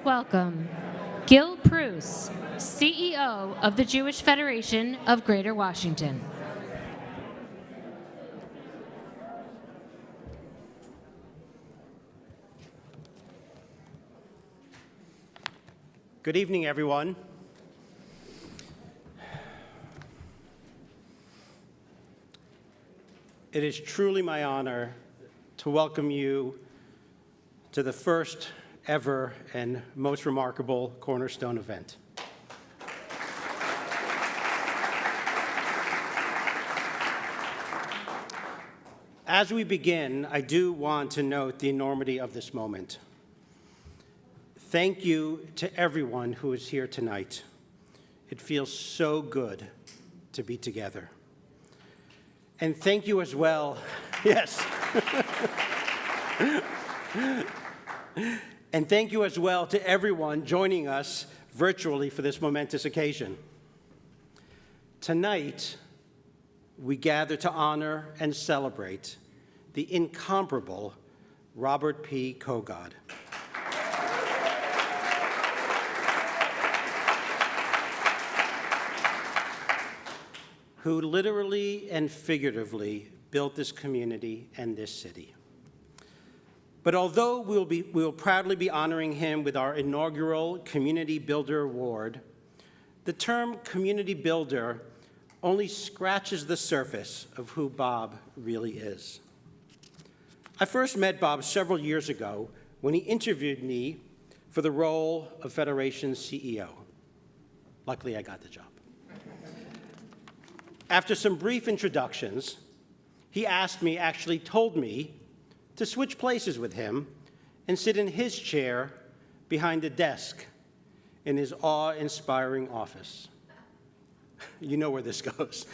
Please welcome Gil Preuss, CEO of the Jewish Federation of Greater Washington. Good evening, everyone. It is truly my honor to welcome you to the first ever and most remarkable Cornerstone event. As we begin, I do want to note the enormity of this moment. Thank you to everyone who is here tonight. It feels so good to be together. And thank you as well, yes. And thank you as well to everyone joining us virtually for this momentous occasion. Tonight, we gather to honor and celebrate the incomparable Robert P. Kogod. Who literally and figuratively built this community and this city. But although we will proudly be honoring him with our inaugural Community Builder Award, the term community builder only scratches the surface of who Bob really is. I first met Bob several years ago when he interviewed me for the role of Federation's CEO. Luckily, I got the job. After some brief introductions, he actually told me to switch places with him and sit in his chair behind the desk in his awe-inspiring office. You know where this goes.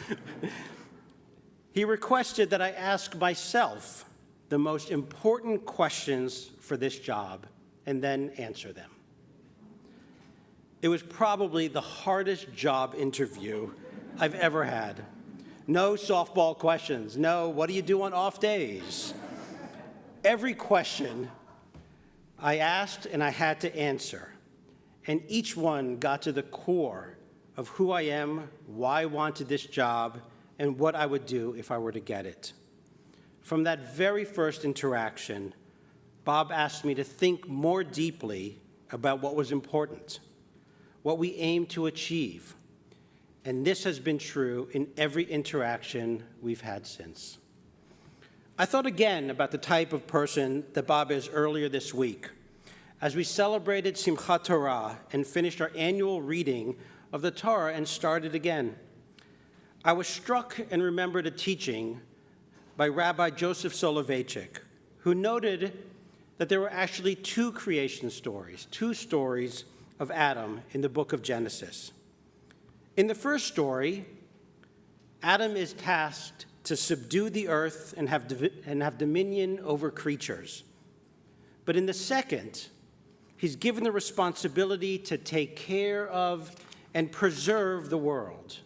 He requested that I ask myself the most important questions for this job and then answer them. It was probably the hardest job interview I've ever had. No softball questions. No, what do you do on off days? Every question I asked and I had to answer, and each one got to the core of who I am, why I wanted this job, and what I would do if I were to get it. From that very first interaction, Bob asked me to think more deeply about what was important, what we aimed to achieve, and this has been true in every interaction we've had since. I thought again about the type of person that Bob is earlier this week, as we celebrated Simchat Torah and finished our annual reading of the Torah and started again. I was struck and remembered a teaching by Rabbi Joseph Soloveitchik, who noted that there were actually two creation stories, two stories of Adam in the book of Genesis. In the first story, Adam is tasked to subdue the earth and have dominion over creatures. But in the second, he's given the responsibility to take care of and preserve the world.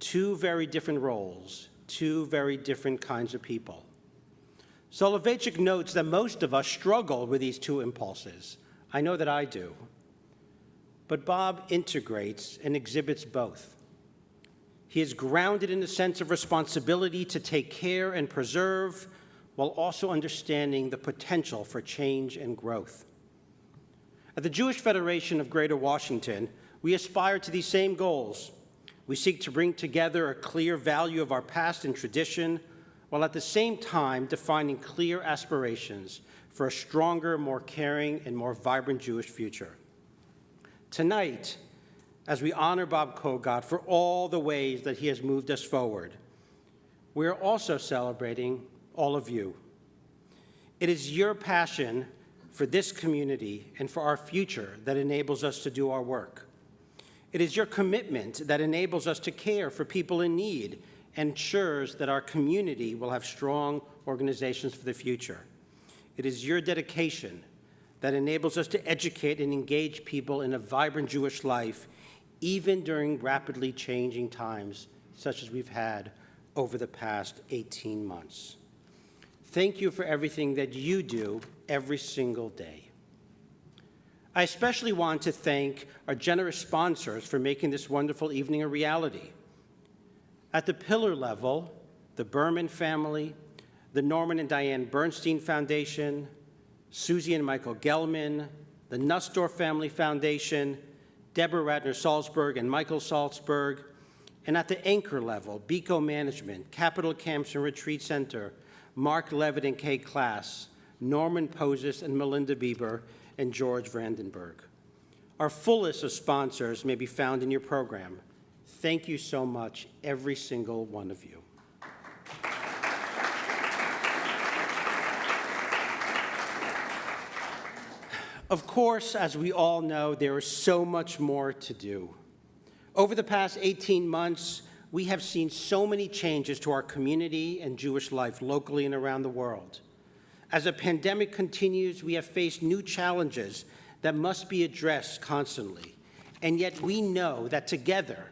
Two very different roles, two very different kinds of people. Soloveitchik notes that most of us struggle with these two impulses. I know that I do. But Bob integrates and exhibits both. He is grounded in the sense of responsibility to take care and preserve, while also understanding the potential for change and growth. At the Jewish Federation of Greater Washington, we aspire to these same goals. We seek to bring together a clear value of our past and tradition, while at the same time defining clear aspirations for a stronger, more caring, and more vibrant Jewish future. Tonight, as we honor Bob Kogod for all the ways that he has moved us forward, we are also celebrating all of you. It is your passion for this community and for our future that enables us to do our work. It is your commitment that enables us to care for people in need and ensures that our community will have strong organizations for the future. It is your dedication that enables us to educate and engage people in a vibrant Jewish life, even during rapidly changing times, such as we've had over the past 18 months. Thank you for everything that you do every single day. I especially want to thank our generous sponsors for making this wonderful evening a reality. At the pillar level, the Berman family, the Norman and Diane Bernstein Foundation, Susie and Michael Gelman, the Nussdorf Family Foundation, Deborah Radner Salzberg and Michael Salzberg, and at the anchor level, Beco Management, Capital Camps and Retreat Center, Mark Levitt and Kay Klass, Norman Pozis and Melinda Bieber, and George Vandenberg. Our full list of sponsors may be found in your program. Thank you so much, every single one of you. Of course, as we all know, there is so much more to do. Over the past 18 months, we have seen so many changes to our community and Jewish life locally and around the world. As the pandemic continues, we have faced new challenges that must be addressed constantly. And yet we know that together,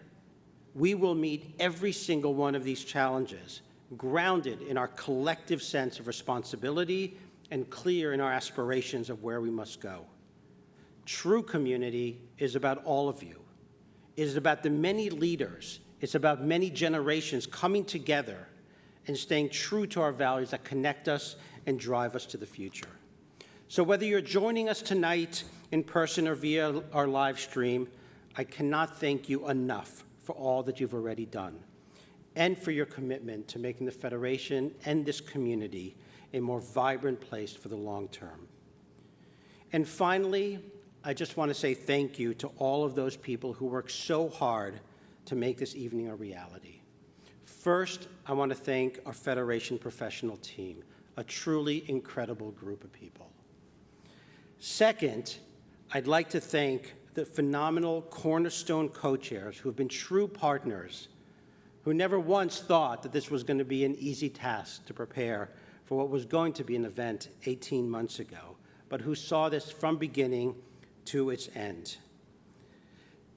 we will meet every single one of these challenges, grounded in our collective sense of responsibility and clear in our aspirations of where we must go. True community is about all of you. It is about the many leaders. It's about many generations coming together and staying true to our values that connect us and drive us to the future. So whether you're joining us tonight in person or via our live stream, I cannot thank you enough for all that you've already done and for your commitment to making the Federation and this community a more vibrant place for the long term. And finally, I just want to say thank you to all of those people who worked so hard to make this evening a reality. First, I want to thank our Federation professional team, a truly incredible group of people. Second, I'd like to thank the phenomenal Cornerstone co-chairs who have been true partners, who never once thought that this was going to be an easy task to prepare for what was going to be an event 18 months ago, but who saw this from beginning to its end.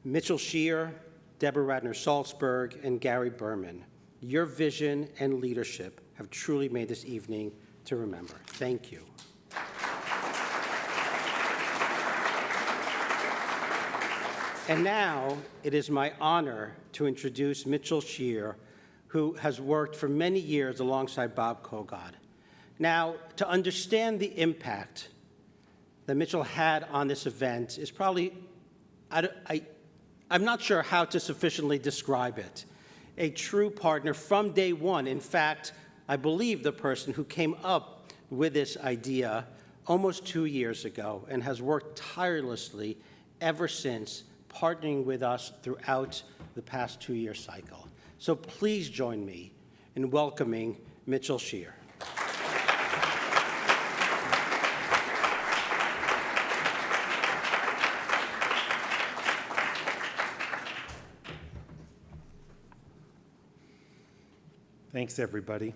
Mitchell Scheer, Deborah Radner Salzberg, and Gary Berman, your vision and leadership have truly made this evening to remember. Thank you. And now it is my honor to introduce Mitchell Scheer, who has worked for many years alongside Bob Kogod. Now, to understand the impact that Mitchell had on this event is probably, I'm not sure how to sufficiently describe it. A true partner from day one. In fact, I believe the person who came up with this idea almost 2 years ago and has worked tirelessly ever since, partnering with us throughout the past 2-year cycle. So please join me in welcoming Mitchell Scheer. Thanks, everybody.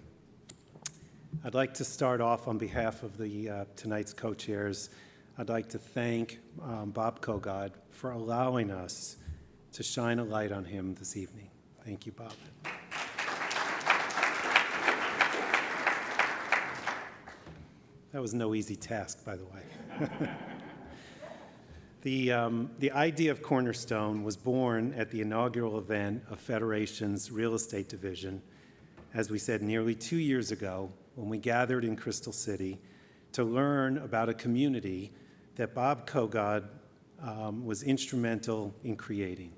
I'd like to start off on behalf of the tonight's co-chairs. I'd like to thank Bob Kogod for allowing us to shine a light on him this evening. Thank you, Bob. That was no easy task, by the way. The idea of Cornerstone was born at the inaugural event of Federation's real estate division, as we said, nearly 2 years ago, when we gathered in Crystal City to learn about a community that Bob Kogod was instrumental in creating.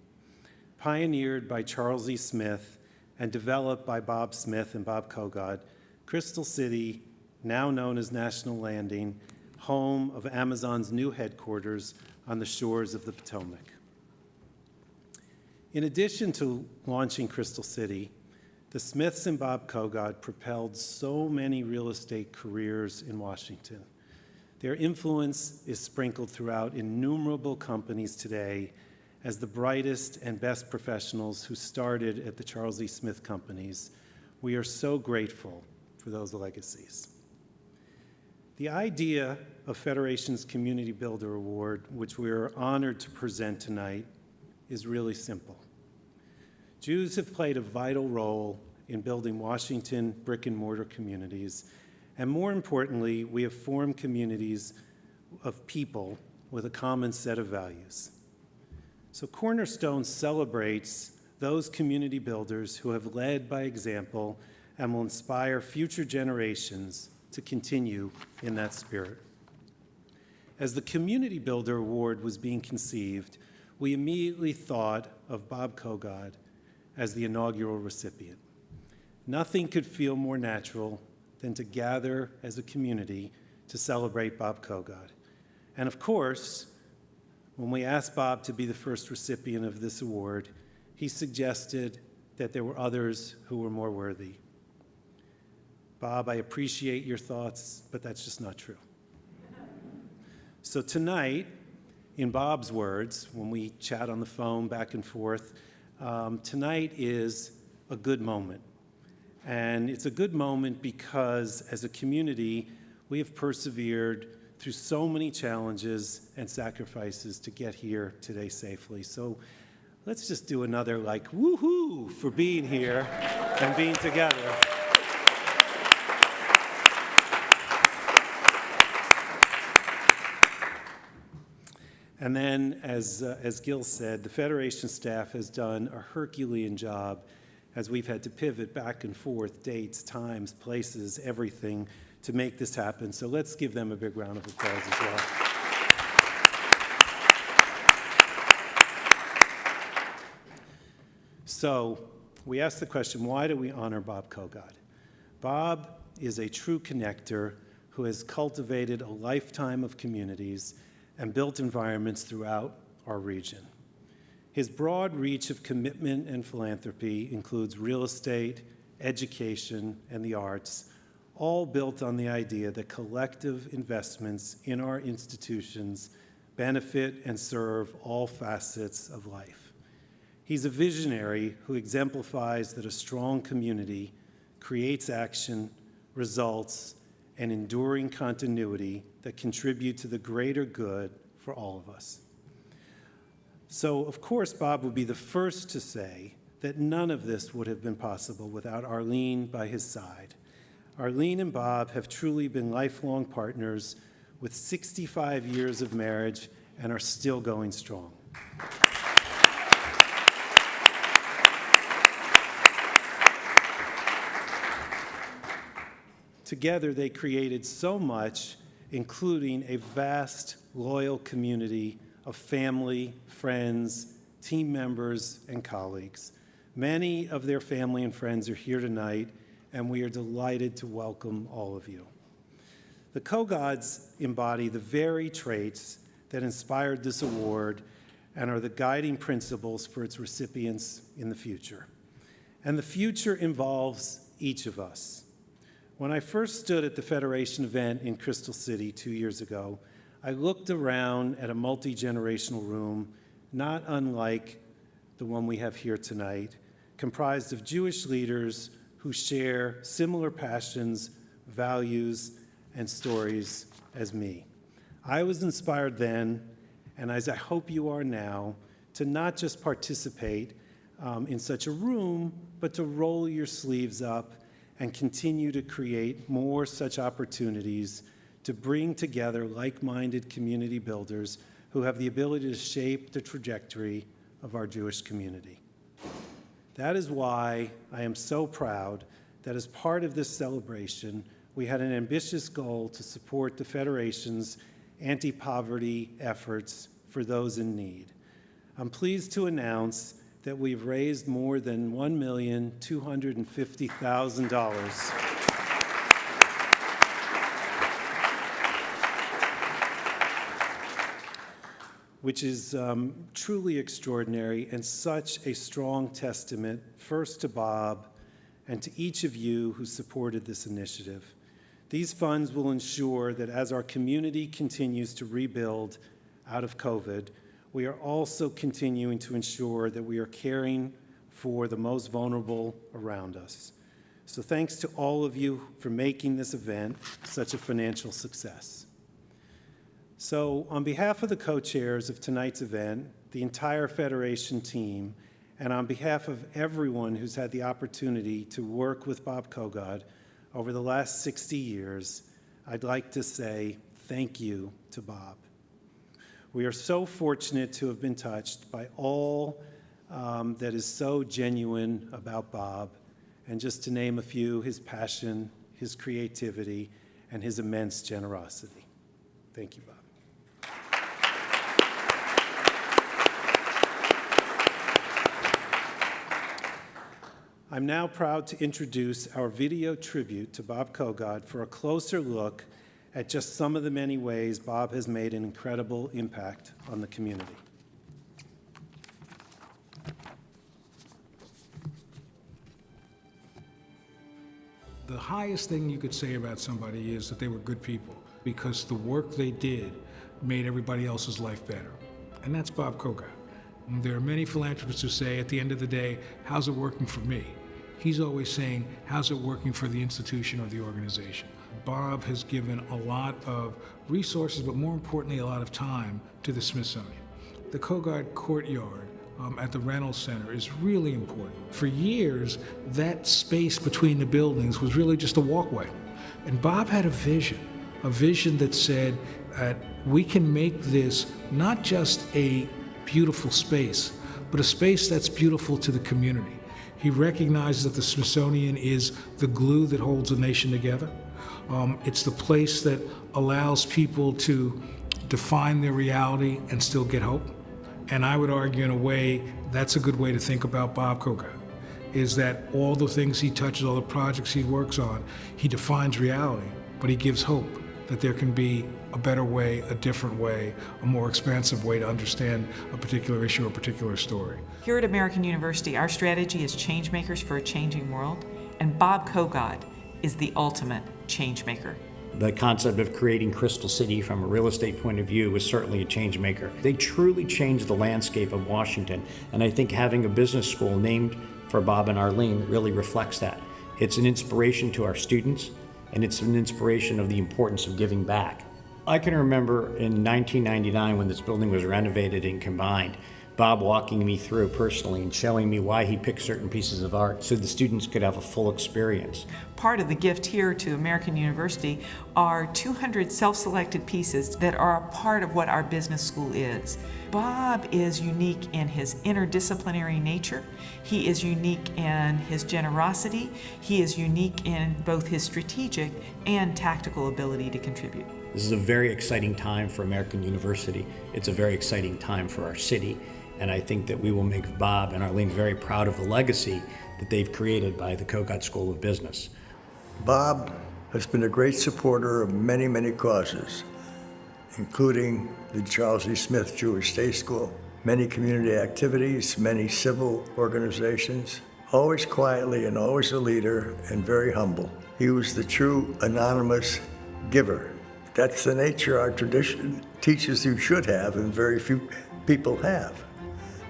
Pioneered by Charles E. Smith and developed by Bob Smith and Bob Kogod, Crystal City, now known as National Landing, home of Amazon's new headquarters on the shores of the Potomac. In addition to launching Crystal City, the Smiths and Bob Kogod propelled so many real estate careers in Washington. Their influence is sprinkled throughout innumerable companies today as the brightest and best professionals who started at the Charles E. Smith companies. We are so grateful for those legacies. The idea of Federation's Community Builder Award, which we are honored to present tonight, is really simple. Jews have played a vital role in building Washington brick-and-mortar communities, and more importantly, we have formed communities of people with a common set of values. So Cornerstone celebrates those community builders who have led by example and will inspire future generations to continue in that spirit. As the Community Builder Award was being conceived, we immediately thought of Bob Kogod as the inaugural recipient. Nothing could feel more natural than to gather as a community to celebrate Bob Kogod. And of course, when we asked Bob to be the first recipient of this award, he suggested that there were others who were more worthy. Bob, I appreciate your thoughts, but that's just not true. So tonight, in Bob's words, when we chat on the phone back and forth, tonight is a good moment. And it's a good moment because as a community, we have persevered through so many challenges and sacrifices to get here today safely. So let's just do another woohoo for being here and being together. And then, as Gil said, the Federation staff has done a Herculean job as we've had to pivot back and forth, dates, times, places, everything to make this happen. So let's give them a big round of applause as well. So we asked the question, why do we honor Bob Kogod? Bob is a true connector who has cultivated a lifetime of communities and built environments throughout our region. His broad reach of commitment and philanthropy includes real estate, education, and the arts, all built on the idea that collective investments in our institutions benefit and serve all facets of life. He's a visionary who exemplifies that a strong community creates action, results, and enduring continuity that contribute to the greater good for all of us. So, of course, Bob would be the first to say that none of this would have been possible without Arlene by his side. Arlene and Bob have truly been lifelong partners with 65 years of marriage and are still going strong. Together, they created so much, including a vast, loyal community of family, friends, team members, and colleagues. Many of their family and friends are here tonight, and we are delighted to welcome all of you. The Kogods embody the very traits that inspired this award and are the guiding principles for its recipients in the future. And the future involves each of us. When I first stood at the Federation event in Crystal City 2 years ago, I looked around at a multi-generational room, not unlike the one we have here tonight, comprised of Jewish leaders who share similar passions, values, and stories as me. I was inspired then, and as I hope you are now, to not just participate in such a room, but to roll your sleeves up and continue to create more such opportunities to bring together like-minded community builders who have the ability to shape the trajectory of our Jewish community. That is why I am so proud that as part of this celebration, we had an ambitious goal to support the Federation's anti-poverty efforts for those in need. I'm pleased to announce that we've raised more than $1,250,000, which is truly extraordinary and such a strong testament, first to Bob and to each of you who supported this initiative. These funds will ensure that as our community continues to rebuild out of COVID, we are also continuing to ensure that we are caring for the most vulnerable around us. So thanks to all of you for making this event such a financial success. So on behalf of the co-chairs of tonight's event, the entire Federation team, and on behalf of everyone who's had the opportunity to work with Bob Kogod over the last 60 years, I'd like to say thank you to Bob. We are so fortunate to have been touched by all that is so genuine about Bob, and just to name a few, his passion, his creativity, and his immense generosity. Thank you, Bob. I'm now proud to introduce our video tribute to Bob Kogod for a closer look at just some of the many ways Bob has made an incredible impact on the community. The highest thing you could say about somebody is that they were good people, because the work they did made everybody else's life better. And that's Bob Kogod. There are many philanthropists who say, at the end of the day, how's it working for me? He's always saying, how's it working for the institution or the organization? Bob has given a lot of resources, but more importantly, a lot of time to the Smithsonian. The Kogod Courtyard at the Reynolds Center is really important. For years, that space between the buildings was really just a walkway. And Bob had a vision that said that we can make this not just a beautiful space, but a space that's beautiful to the community. He recognizes that the Smithsonian is the glue that holds a nation together. It's the place that allows people to define their reality and still get hope. And I would argue, in a way, that's a good way to think about Bob Kogod, is that all the things he touches, all the projects he works on, he defines reality, but he gives hope that there can be a better way, a different way, a more expansive way to understand a particular issue or a particular story. Here at American University, our strategy is change makers for a changing world, and Bob Kogod is the ultimate change maker. The concept of creating Crystal City from a real estate point of view was certainly a change maker. They truly changed the landscape of Washington, and I think having a business school named for Bob and Arlene really reflects that. It's an inspiration to our students, and it's an inspiration of the importance of giving back. I can remember in 1999 when this building was renovated and combined, Bob walking me through personally and showing me why he picked certain pieces of art so the students could have a full experience. Part of the gift here to American University are 200 self-selected pieces that are a part of what our business school is. Bob is unique in his interdisciplinary nature. He is unique in his generosity. He is unique in both his strategic and tactical ability to contribute. This is a very exciting time for American University. It's a very exciting time for our city. And I think that we will make Bob and Arlene very proud of the legacy that they've created by the Kogod School of Business. Bob has been a great supporter of many, many causes, including the Charles E. Smith Jewish Day School, many community activities, many civil organizations, always quietly and always a leader and very humble. He was the true anonymous giver. That's the nature our tradition teaches you should have, and very few people have.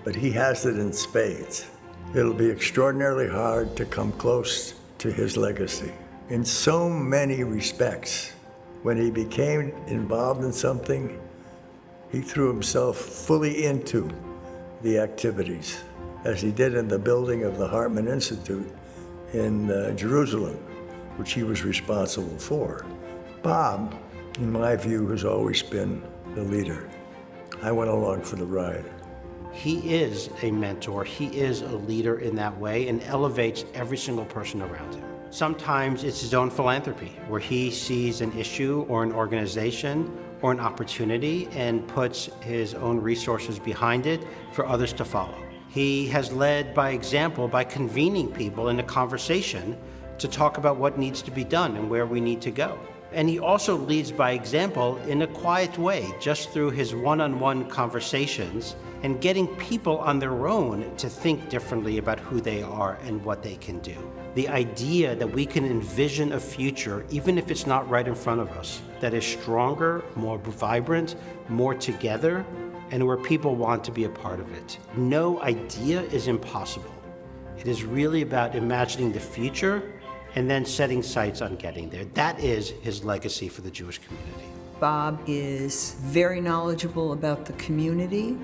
But he has it in spades. It'll be extraordinarily hard to come close to his legacy. In so many respects, when he became involved in something, he threw himself fully into the activities, as he did in the building of the Hartman Institute in Jerusalem, which he was responsible for. Bob, in my view, has always been the leader. I went along for the ride. He is a mentor, he is a leader in that way, and elevates every single person around him. Sometimes it's his own philanthropy, where he sees an issue or an organization or an opportunity and puts his own resources behind it for others to follow. He has led by example by convening people in a conversation to talk about what needs to be done and where we need to go. And he also leads by example in a quiet way, just through his one-on-one conversations and getting people on their own to think differently about who they are and what they can do. The idea that we can envision a future, even if it's not right in front of us, that is stronger, more vibrant, more together, and where people want to be a part of it. No idea is impossible. It is really about imagining the future and then setting sights on getting there. That is his legacy for the Jewish community. Bob is very knowledgeable about the community,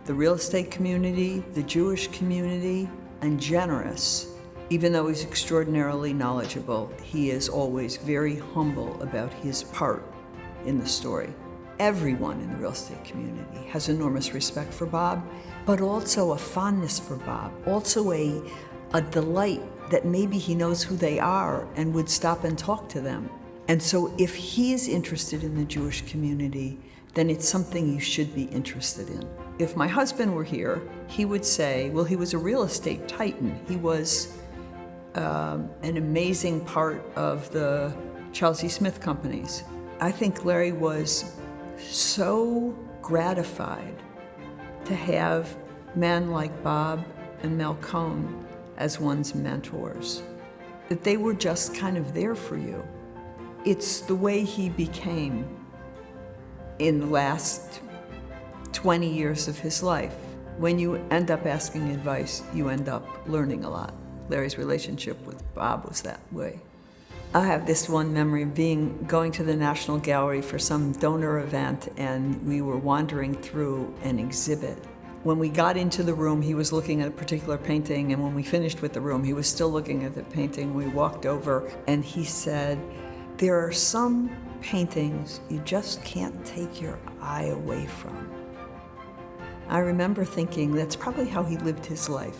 the real estate community, the Jewish community, and generous. Even though he's extraordinarily knowledgeable, he is always very humble about his part in the story. everyone in the real estate community has enormous respect for Bob, but also a fondness for Bob, also a delight that maybe he knows who they are and would stop and talk to them. And so if he is interested in the Jewish community, then it's something you should be interested in. If my husband were here, he would say, well, he was a real estate titan. He was an amazing part of the Charles E. Smith companies. I think Larry was so gratified to have men like Bob and Mel Cohn as one's mentors, that they were just kind of there for you. It's the way he became in the last 20 years of his life. When you end up asking advice, you end up learning a lot. Larry's relationship with Bob was that way. I have this one memory of going to the National Gallery for some donor event, and we were wandering through an exhibit. When we got into the room, he was looking at a particular painting, and when we finished with the room, he was still looking at the painting. We walked over, and he said, "There are some paintings you just can't take your eye away from." I remember thinking that's probably how he lived his life.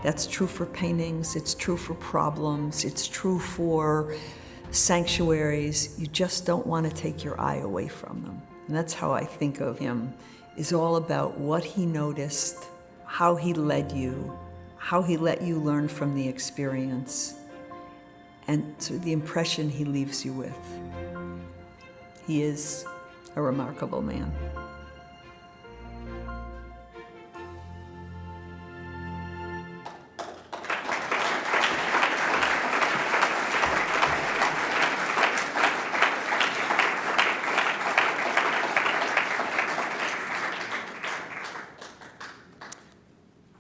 That's true for paintings, it's true for problems, it's true for sanctuaries. You just don't want to take your eye away from them. And that's how I think of him, is all about what he noticed, how he led you, how he let you learn from the experience, and so the impression he leaves you with. He is a remarkable man.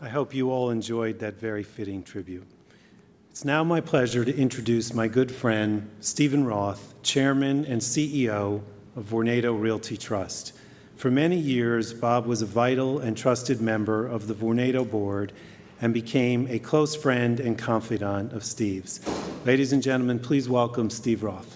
I hope you all enjoyed that very fitting tribute. It's now my pleasure to introduce my good friend, Stephen Roth, Chairman and CEO of Vornado Realty Trust. For many years, Bob was a vital and trusted member of the Vornado board and became a close friend and confidant of Steve's. Ladies and gentlemen, please welcome Steve Roth.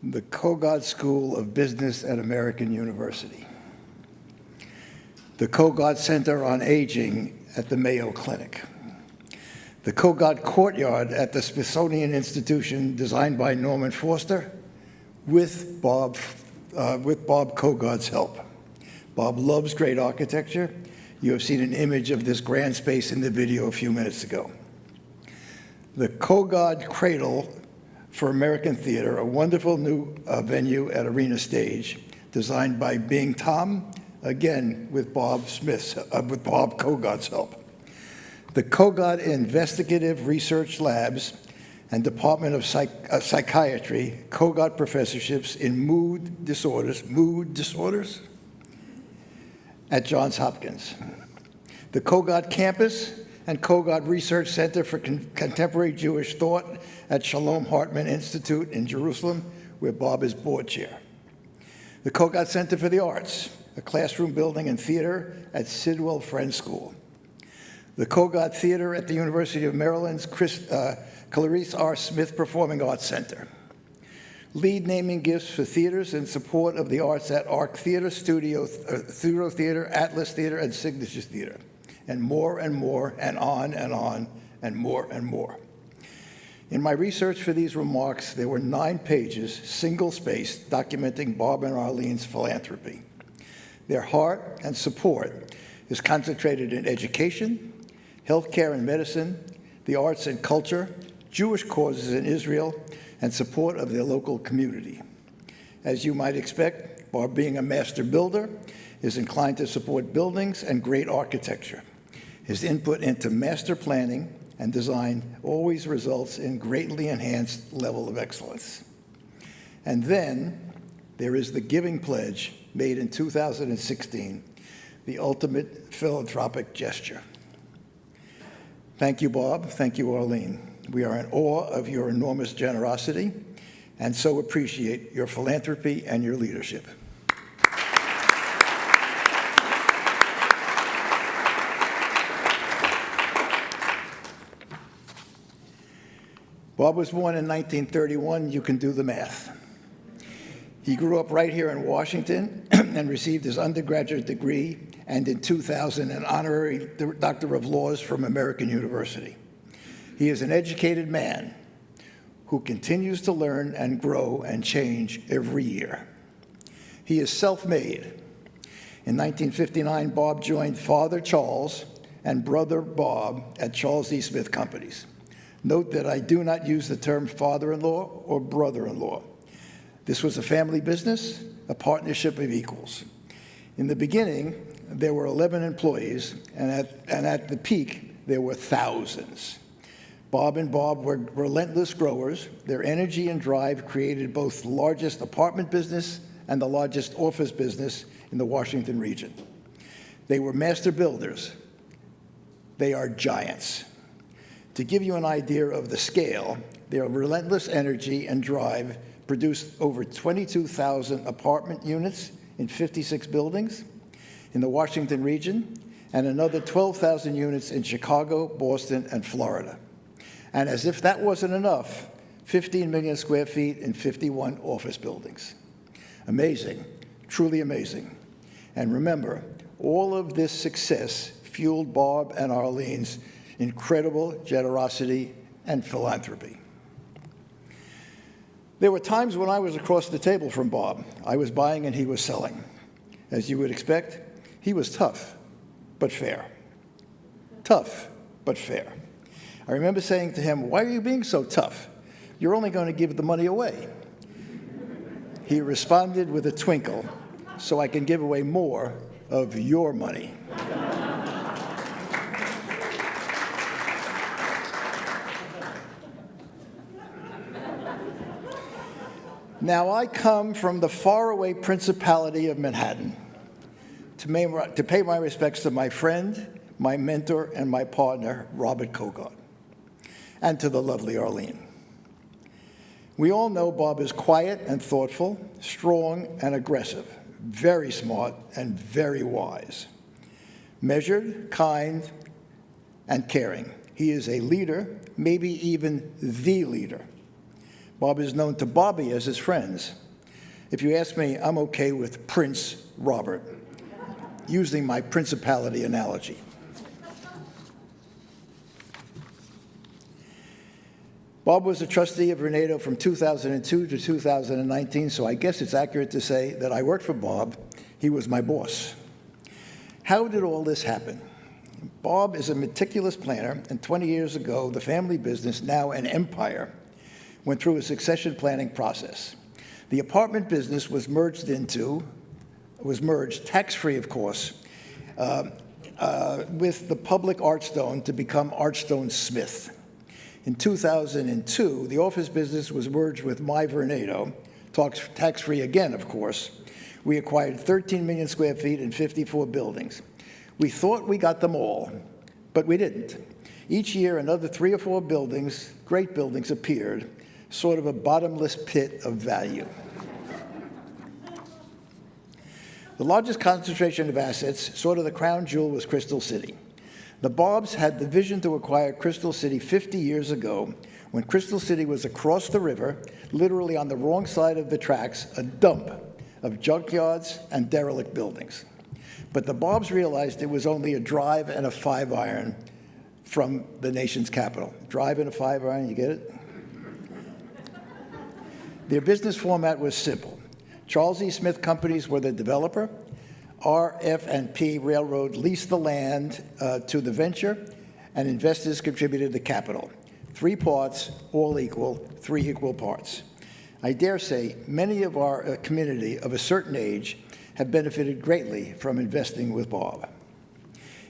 The Kogod School of Business at American University, the Kogod Center on Aging at the Mayo Clinic, the Kogod Courtyard at the Smithsonian Institution designed by Norman Foster with Bob Kogod's help. Bob loves great architecture. You have seen an image of this grand space in the video a few minutes ago. The Kogod Cradle for American Theater, a wonderful new venue at Arena Stage, designed by Bing Tom, again with Bob Kogod's help. The Kogod Investigative Research Labs and Department of Psychiatry, Kogod professorships in mood disorders at Johns Hopkins. The Kogod Campus and Kogod Research Center for Contemporary Jewish Thought at Shalom Hartman Institute in Jerusalem, where Bob is board chair. The Kogod Center for the Arts, a classroom building and theater at Sidwell Friends School. The Kogod Theater at the University of Maryland's Clarice R. Smith Performing Arts Center. Lead naming gifts for theaters in support of the arts at Arc Theater, Studio Theater, Atlas Theater, and Signature Theater. And more, and on, and more. In my research for these remarks, there were 9 pages, single-spaced, documenting Bob and Arlene's philanthropy. Their heart and support is concentrated in education, healthcare and medicine, the arts and culture, Jewish causes in Israel, and support of their local community. As you might expect, Bob, being a master builder, is inclined to support buildings and great architecture. His input into master planning and design always results in greatly enhanced level of excellence. And then there is the giving pledge made in 2016, the ultimate philanthropic gesture. Thank you, Bob. Thank you, Arlene. We are in awe of your enormous generosity and so appreciate your philanthropy and your leadership. Bob was born in 1931. You can do the math. He grew up right here in Washington and received his undergraduate degree and in 2000 an honorary Doctor of Laws from American University. He is an educated man who continues to learn and grow and change every year. He is self-made. In 1959, Bob joined Father Charles and Brother Bob at Charles E. Smith Companies. Note that I do not use the term father-in-law or brother-in-law. This was a family business, a partnership of equals. In the beginning, there were 11 employees, and at the peak, there were thousands. Bob and Bob were relentless growers. Their energy and drive created both the largest apartment business and the largest office business in the Washington region. They were master builders. They are giants. To give you an idea of the scale, their relentless energy and drive produced over 22,000 apartment units in 56 buildings in the Washington region, and another 12,000 units in Chicago, Boston, and Florida. And as if that wasn't enough, 15 million square feet in 51 office buildings. Amazing, truly amazing. And remember, all of this success fueled Bob and Arlene's incredible generosity and philanthropy. There were times when I was across the table from Bob. I was buying and he was selling. As you would expect, he was tough, but fair. Tough, but fair. I remember saying to him, "Why are you being so tough? You're only going to give the money away." He responded with a twinkle, "So I can give away more of your money." Now, I come from the faraway Principality of Manhattan to pay my respects to my friend, my mentor, and my partner, Robert Kogod, and to the lovely Arlene. We all know Bob is quiet and thoughtful, strong and aggressive, very smart and very wise, measured, kind, and caring. He is a leader, maybe even the leader. Bob is known to Bobby as his friends. If you ask me, I'm okay with Prince Robert, using my principality analogy. Bob was a trustee of Renato from 2002 to 2019, so I guess it's accurate to say that I worked for Bob. He was my boss. How did all this happen? Bob is a meticulous planner, and 20 years ago, the family business, now an empire, went through a succession planning process. The apartment business was merged, tax-free of course, with the public Archstone to become Archstone Smith. In 2002, the office business was merged with My Venato, tax-free again, of course. We acquired 13 million square feet and 54 buildings. We thought we got them all, but we didn't. Each year, another 3 or 4 buildings, great buildings, appeared, sort of a bottomless pit of value. The largest concentration of assets, sort of the crown jewel, was Crystal City. The Bobs had the vision to acquire Crystal City 50 years ago, when Crystal City was across the river, literally on the wrong side of the tracks, a dump of junkyards and derelict buildings. But the Bobs realized it was only a drive and a 5-iron from the nation's capital. Drive and a 5-iron, you get it? Their business format was simple. Charles E. Smith Companies were the developer. RF&P Railroad leased the land to the venture, and investors contributed the capital. 3 parts, all equal, 3 equal parts. I dare say many of our community of a certain age have benefited greatly from investing with Bob.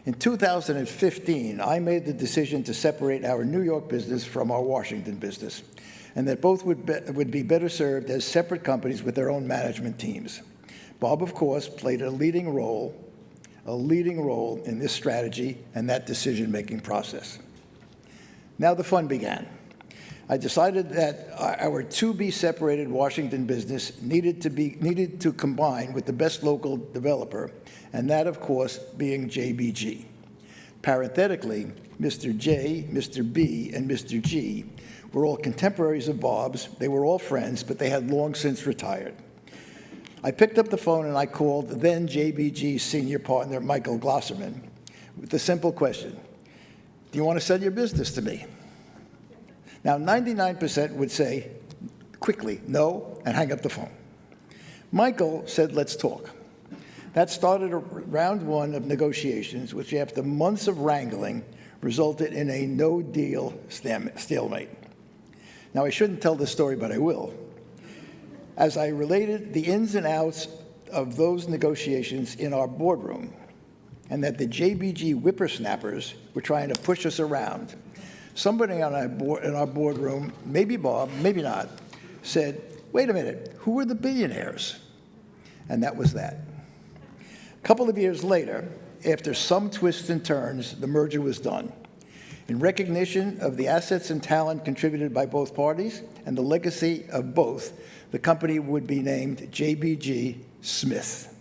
In 2015, I made the decision to separate our New York business from our Washington business, and that both would be better served as separate companies with their own management teams. Bob, of course, played a leading role in this strategy and that decision-making process. Now the fun began. I decided that our to-be-separated Washington business needed to combine with the best local developer, and that, of course, being JBG. Parenthetically, Mr. J, Mr. B, and Mr. G were all contemporaries of Bob's. They were all friends, but they had long since retired. I picked up the phone and I called then JBG's senior partner, Michael Glosserman, with the simple question, do you want to sell your business to me? Now, 99% would say quickly, no, and hang up the phone. Michael said, let's talk. That started round one of negotiations, which after months of wrangling, resulted in a no-deal stalemate. Now, I shouldn't tell this story, but I will. As I related the ins and outs of those negotiations in our boardroom, and that the JBG whippersnappers were trying to push us around, somebody in our boardroom, maybe Bob, maybe not, said, wait a minute, who are the billionaires? And that was that. A couple of years later, after some twists and turns, the merger was done. In recognition of the assets and talent contributed by both parties and the legacy of both, the company would be named JBG Smith.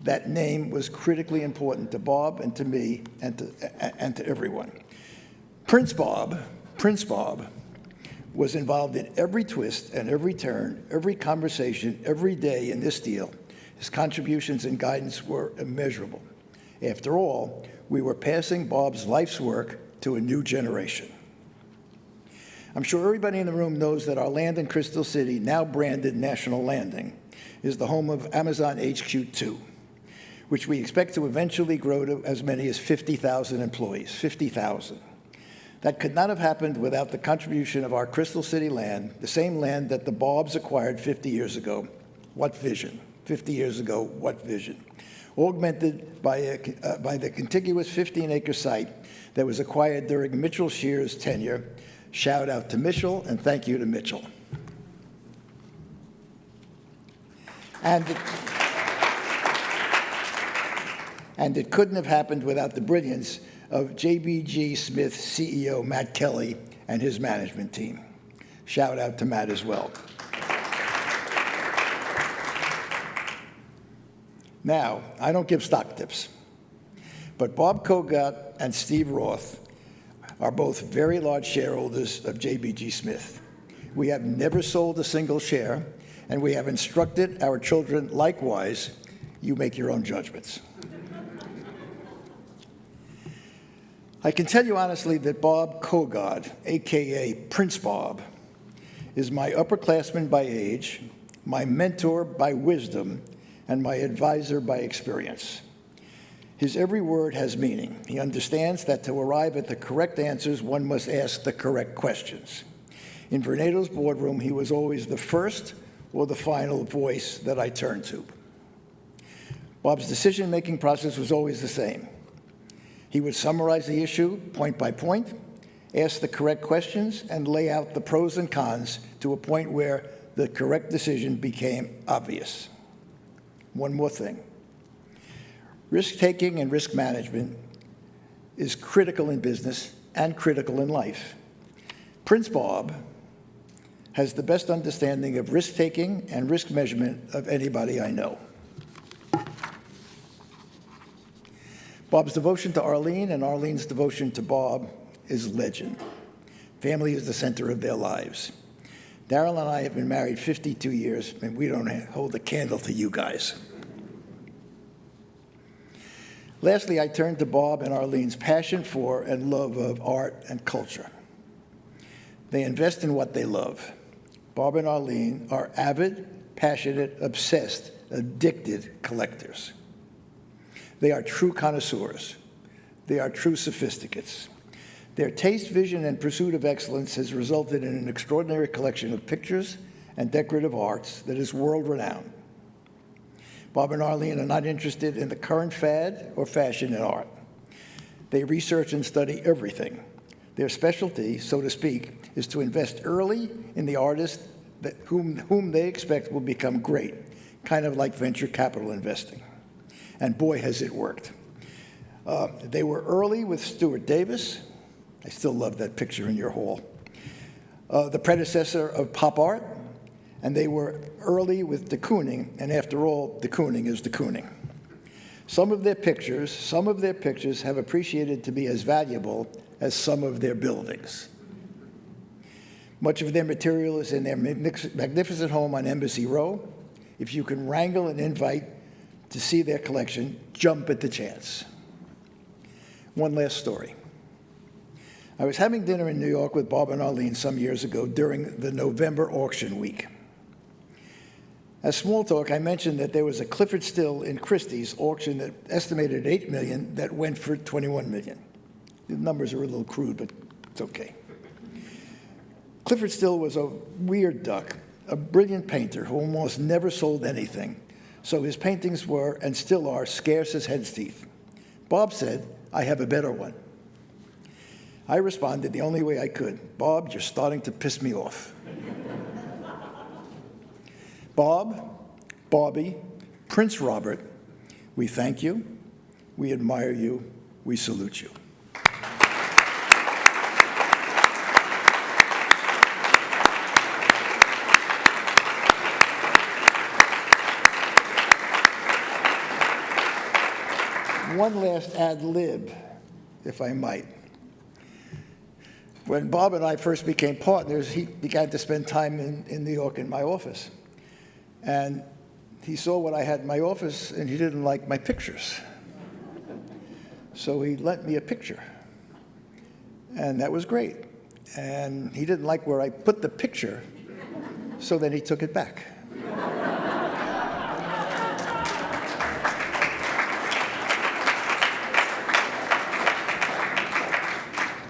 That name was critically important to Bob and to me and to everyone. Prince Bob was involved in every twist and every turn, every conversation, every day in this deal. His contributions and guidance were immeasurable. After all, we were passing Bob's life's work to a new generation. I'm sure everybody in the room knows that our land in Crystal City, now branded National Landing, is the home of Amazon HQ2, which we expect to eventually grow to as many as 50,000 employees, 50,000. That could not have happened without the contribution of our Crystal City land, the same land that the Bobs acquired 50 years ago. What vision? 50 years ago, what vision? Augmented by the contiguous 15-acre site that was acquired during Mitchell Scheer's tenure. Shout out to Mitchell and thank you to Mitchell. And it couldn't have happened without the brilliance of JBG Smith CEO Matt Kelly and his management team. Shout out to Matt as well. Now, I don't give stock tips, but Bob Kogod and Steve Roth are both very large shareholders of JBG Smith. We have never sold a single share, and we have instructed our children likewise, you make your own judgments. I can tell you honestly that Bob Kogod, AKA Prince Bob, is my upperclassman by age, my mentor by wisdom, and my advisor by experience. His every word has meaning. He understands that to arrive at the correct answers, one must ask the correct questions. In Vornado's boardroom, he was always the first or the final voice that I turned to. Bob's decision-making process was always the same. He would summarize the issue point by point, ask the correct questions, and lay out the pros and cons to a point where the correct decision became obvious. One more thing. Risk-taking and risk management is critical in business and critical in life. Prince Bob has the best understanding of risk-taking and risk measurement of anybody I know. Bob's devotion to Arlene and Arlene's devotion to Bob is legend. Family is the center of their lives. Darrell and I have been married 52 years, and we don't hold a candle to you guys. Lastly, I turn to Bob and Arlene's passion for and love of art and culture. They invest in what they love. Bob and Arlene are avid, passionate, obsessed, addicted collectors. They are true connoisseurs. They are true sophisticates. Their taste, vision, and pursuit of excellence has resulted in an extraordinary collection of pictures and decorative arts that is world-renowned. Bob and Arlene are not interested in the current fad or fashion in art. They research and study everything. Their specialty, so to speak, is to invest early in the artist whom they expect will become great, kind of like venture capital investing. And boy, has it worked. They were early with Stuart Davis. I still love that picture in your hall. the predecessor of pop art, and they were early with de Kooning, and after all, de Kooning is de Kooning. Some of their pictures have appreciated to be as valuable as some of their buildings. Much of their material is in their magnificent home on Embassy Row. If you can wrangle an invite to see their collection, jump at the chance. One last story. I was having dinner in New York with Bob and Arlene some years ago during the November auction week. As small talk, I mentioned that there was a Clifford Still in Christie's auction that estimated $8 million that went for $21 million. The numbers are a little crude, but it's okay. Clifford Still was a weird duck, a brilliant painter who almost never sold anything, so his paintings were, and still are, scarce as hen's teeth. Bob said, "I have a better one." I responded the only way I could, "Bob, you're starting to piss me off." Bob, Bobby, Prince Robert, we thank you, we admire you, we salute you. One last ad lib, if I might. When Bob and I first became partners, he began to spend time in New York in my office. And he saw what I had in my office, and he didn't like my pictures. So he lent me a picture. And that was great. And he didn't like where I put the picture, so then he took it back.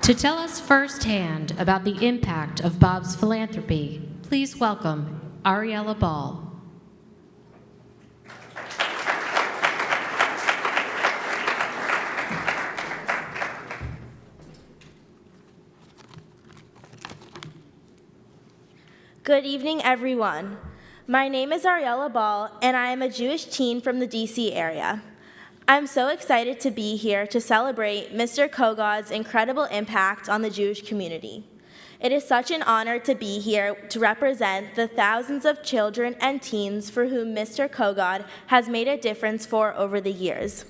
To tell us firsthand about the impact of Bob's philanthropy, please welcome Ariella Ball. Good evening, everyone. My name is Ariella Ball, and I am a Jewish teen from the DC area. I'm so excited to be here to celebrate Mr. Kogod's incredible impact on the Jewish community. It is such an honor to be here to represent the thousands of children and teens for whom Mr. Kogod has made a difference for over the years.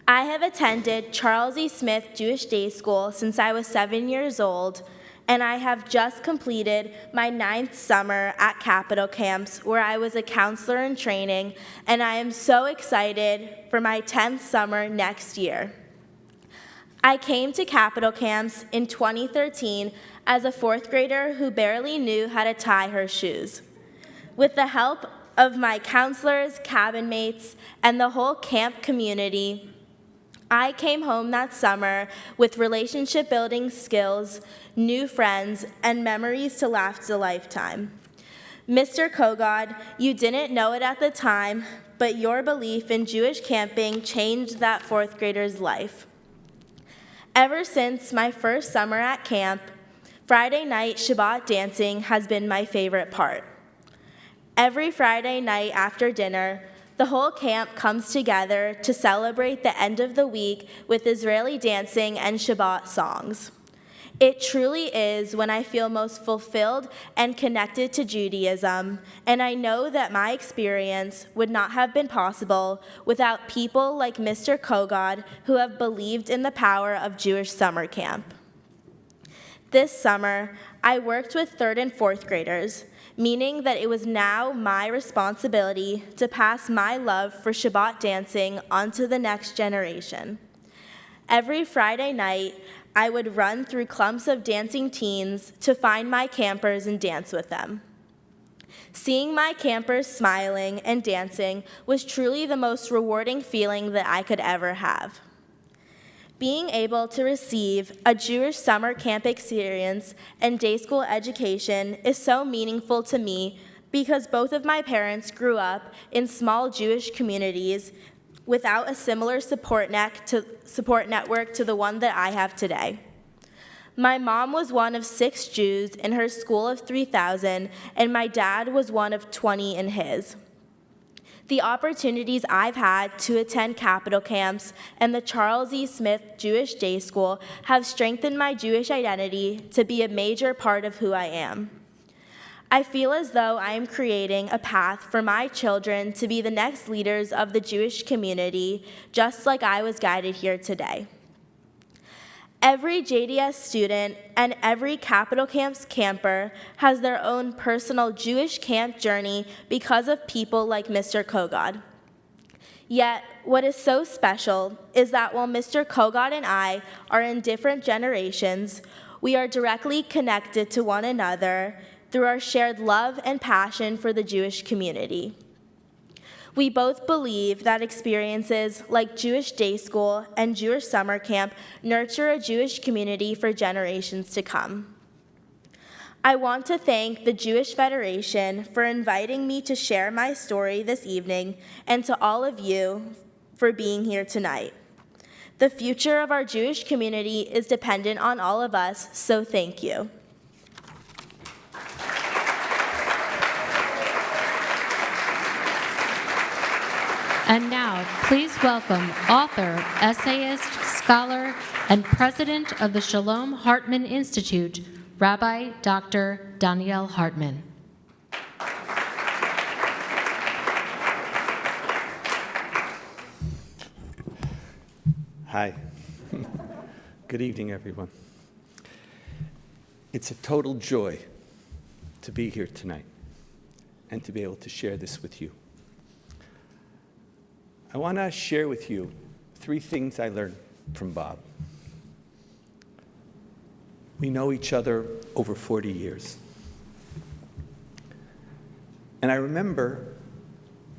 I have attended Charles E. Smith Jewish Day School since I was 7 years old, and I have just completed my 9th summer at Capitol Camps, where I was a counselor in training, and I am so excited for my 10th summer next year. I came to Capitol Camps in 2013 as a 4th grader who barely knew how to tie her shoes. With the help of my counselors, cabin mates, and the whole camp community, I came home that summer with relationship-building skills, new friends, and memories to last a lifetime. Mr. Kogod, you didn't know it at the time, but your belief in Jewish camping changed that 4th grader's life. Ever since my first summer at camp, Friday night Shabbat dancing has been my favorite part. Every Friday night after dinner, the whole camp comes together to celebrate the end of the week with Israeli dancing and Shabbat songs. It truly is when I feel most fulfilled and connected to Judaism, and I know that my experience would not have been possible without people like Mr. Kogod who have believed in the power of Jewish summer camp. This summer, I worked with 3rd and 4th graders, meaning that it was now my responsibility to pass my love for Shabbat dancing onto the next generation. Every Friday night, I would run through clumps of dancing teens to find my campers and dance with them. Seeing my campers smiling and dancing was truly the most rewarding feeling that I could ever have. Being able to receive a Jewish summer camp experience and day school education is so meaningful to me because both of my parents grew up in small Jewish communities without a similar support network to the one that I have today. My mom was one of 6 Jews in her school of 3,000, and my dad was one of 20 in his. The opportunities I've had to attend capital camps and the Charles E. Smith Jewish Day School have strengthened my Jewish identity to be a major part of who I am. I feel as though I am creating a path for my children to be the next leaders of the Jewish community, just like I was guided here today. Every JDS student and every Capital Camps camper has their own personal Jewish camp journey because of people like Mr. Kogod. Yet, what is so special is that while Mr. Kogod and I are in different generations, we are directly connected to one another through our shared love and passion for the Jewish community. We both believe that experiences like Jewish Day School and Jewish Summer Camp nurture a Jewish community for generations to come. I want to thank the Jewish Federation for inviting me to share my story this evening, and to all of you for being here tonight. The future of our Jewish community is dependent on all of us, so thank you. And now, please welcome author, essayist, scholar, and president of the Shalom Hartman Institute, Rabbi Dr. Danielle Hartman. Hi. Good evening, everyone. It's a total joy to be here tonight and to be able to share this with you. I want to share with you 3 things I learned from Bob. We know each other over 40 years. And I remember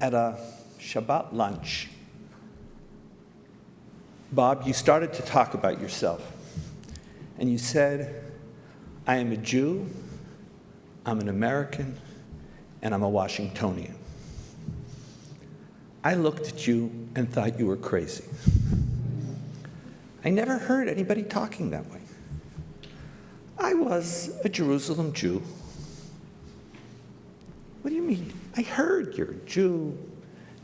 at a Shabbat lunch, Bob, you started to talk about yourself. And you said, I am a Jew, I'm an American, and I'm a Washingtonian. I looked at you and thought you were crazy. I never heard anybody talking that way. I was a Jerusalem Jew. What do you mean? I heard you're a Jew,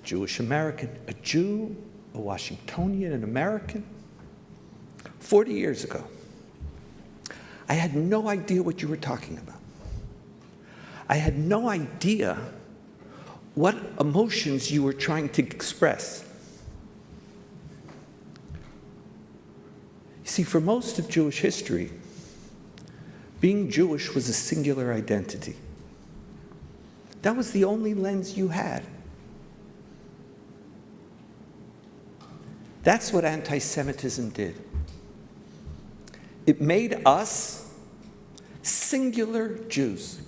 Jewish American, a Jew, a Washingtonian, an American. 40 years ago, I had no idea what you were talking about. I had no idea what emotions you were trying to express. You see, for most of Jewish history, being Jewish was a singular identity. That was the only lens you had. That's what anti-Semitism did. It made us singular Jews.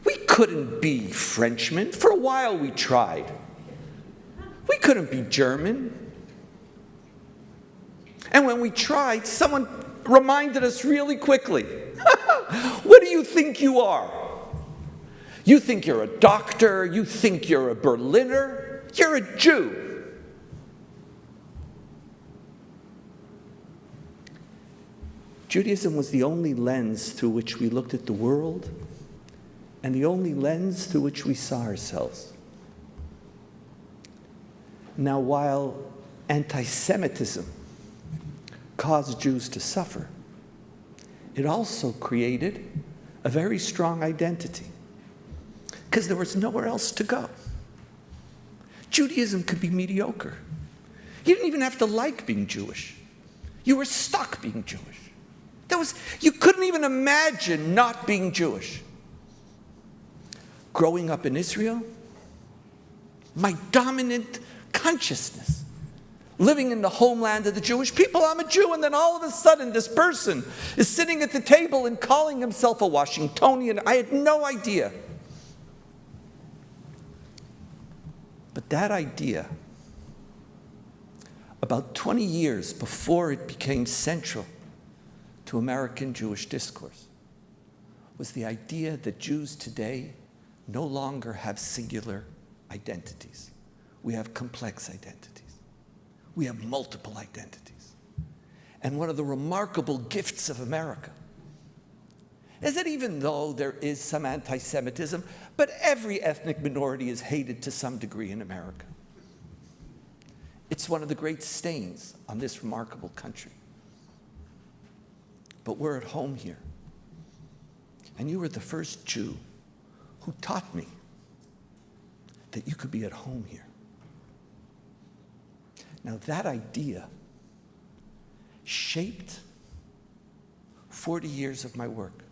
We couldn't be Frenchmen. For a while we tried. We couldn't be German. And when we tried, someone reminded us really quickly, what do you think you are? You think you're a doctor, you think you're a Berliner, you're a Jew. Judaism was the only lens through which we looked at the world and the only lens through which we saw ourselves. Now, while anti-Semitism caused Jews to suffer, it also created a very strong identity because there was nowhere else to go. Judaism could be mediocre. You didn't even have to like being Jewish. You were stuck being Jewish. You couldn't even imagine not being Jewish. Growing up in Israel, my dominant consciousness, living in the homeland of the Jewish people, I'm a Jew, and then all of a sudden this person is sitting at the table and calling himself a Washingtonian. I had no idea. But that idea, about 20 years before it became central to American Jewish discourse, was the idea that Jews today no longer have singular identities. We have complex identities. We have multiple identities. And one of the remarkable gifts of America is that even though there is some anti-Semitism, But every ethnic minority is hated to some degree in America. It's one of the great stains on this remarkable country. But we're at home here. And you were the first Jew who taught me that you could be at home here. Now that idea shaped 40 years of my work.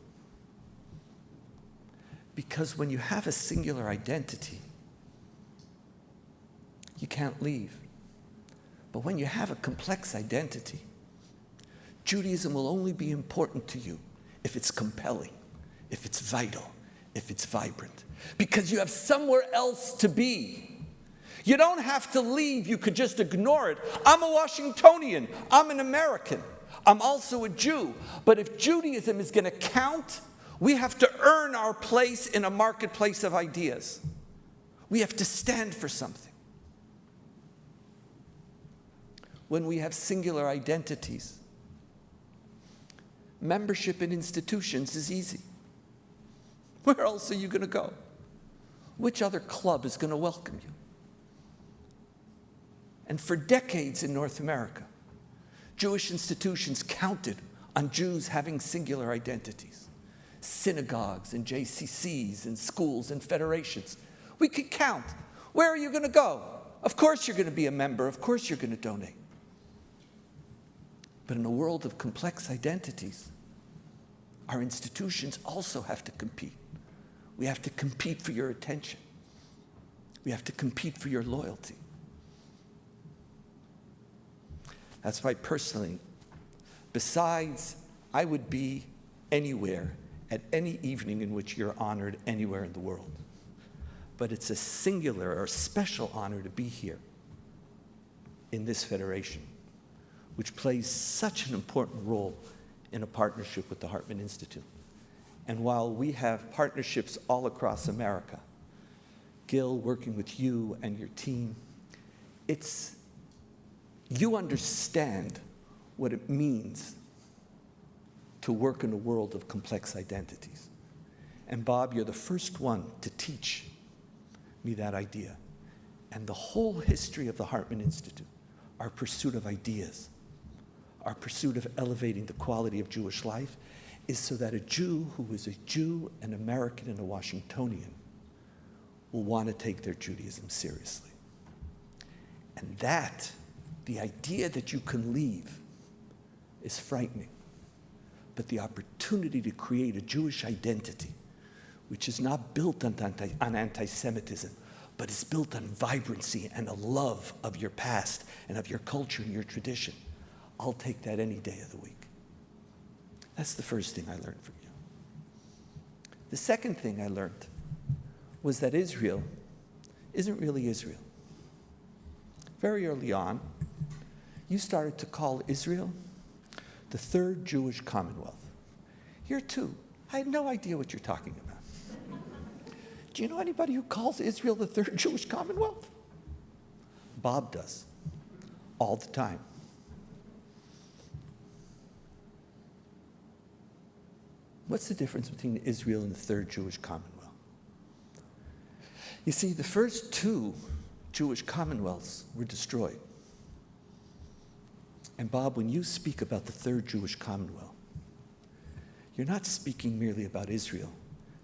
Because when you have a singular identity, you can't leave. But when you have a complex identity, Judaism will only be important to you if it's compelling, if it's vital, if it's vibrant. Because you have somewhere else to be. You don't have to leave, you could just ignore it. I'm a Washingtonian, I'm an American, I'm also a Jew. But if Judaism is going to count, we have to earn our place in a marketplace of ideas. We have to stand for something. When we have singular identities, membership in institutions is easy. Where else are you going to go? Which other club is going to welcome you? And for decades in North America, Jewish institutions counted on Jews having singular identities. Synagogues and JCCs and schools and federations. We could count. Where are you going to go? Of course you're going to be a member. Of course you're going to donate. But in a world of complex identities, our institutions also have to compete. We have to compete for your attention. We have to compete for your loyalty. That's why personally, besides I would be anywhere at any evening in which you're honored anywhere in the world. But it's a singular or special honor to be here in this federation, which plays such an important role in a partnership with the Hartman Institute. And while we have partnerships all across America, Gil working with you and your team, you understand what it means to work in a world of complex identities. And Bob, you're the first one to teach me that idea. And the whole history of the Hartman Institute, our pursuit of ideas, our pursuit of elevating the quality of Jewish life, is so that a Jew who is a Jew, an American, and a Washingtonian will want to take their Judaism seriously. And that, the idea that you can leave, is frightening. But the opportunity to create a Jewish identity, which is not built on anti-Semitism, but is built on vibrancy and a love of your past and of your culture and your tradition, I'll take that any day of the week. That's the first thing I learned from you. The second thing I learned was that Israel isn't really Israel. Very early on, you started to call Israel the Third Jewish Commonwealth. Here too, I had no idea what you're talking about. Do you know anybody who calls Israel the Third Jewish Commonwealth? Bob does, all the time. What's the difference between Israel and the Third Jewish Commonwealth? You see, the first two Jewish commonwealths were destroyed. And Bob, when you speak about the Third Jewish Commonwealth, you're not speaking merely about Israel,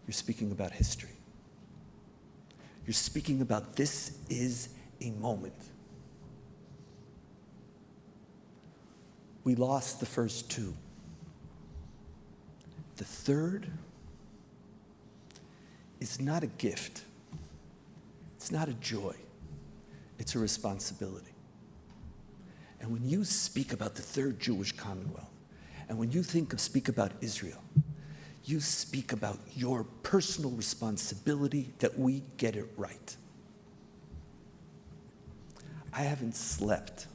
you're speaking about history. You're speaking about this is a moment. We lost the first two. The third is not a gift. It's not a joy. It's a responsibility. And when you speak about the Third Jewish Commonwealth, and when you speak about Israel, you speak about your personal responsibility that we get it right. I haven't slept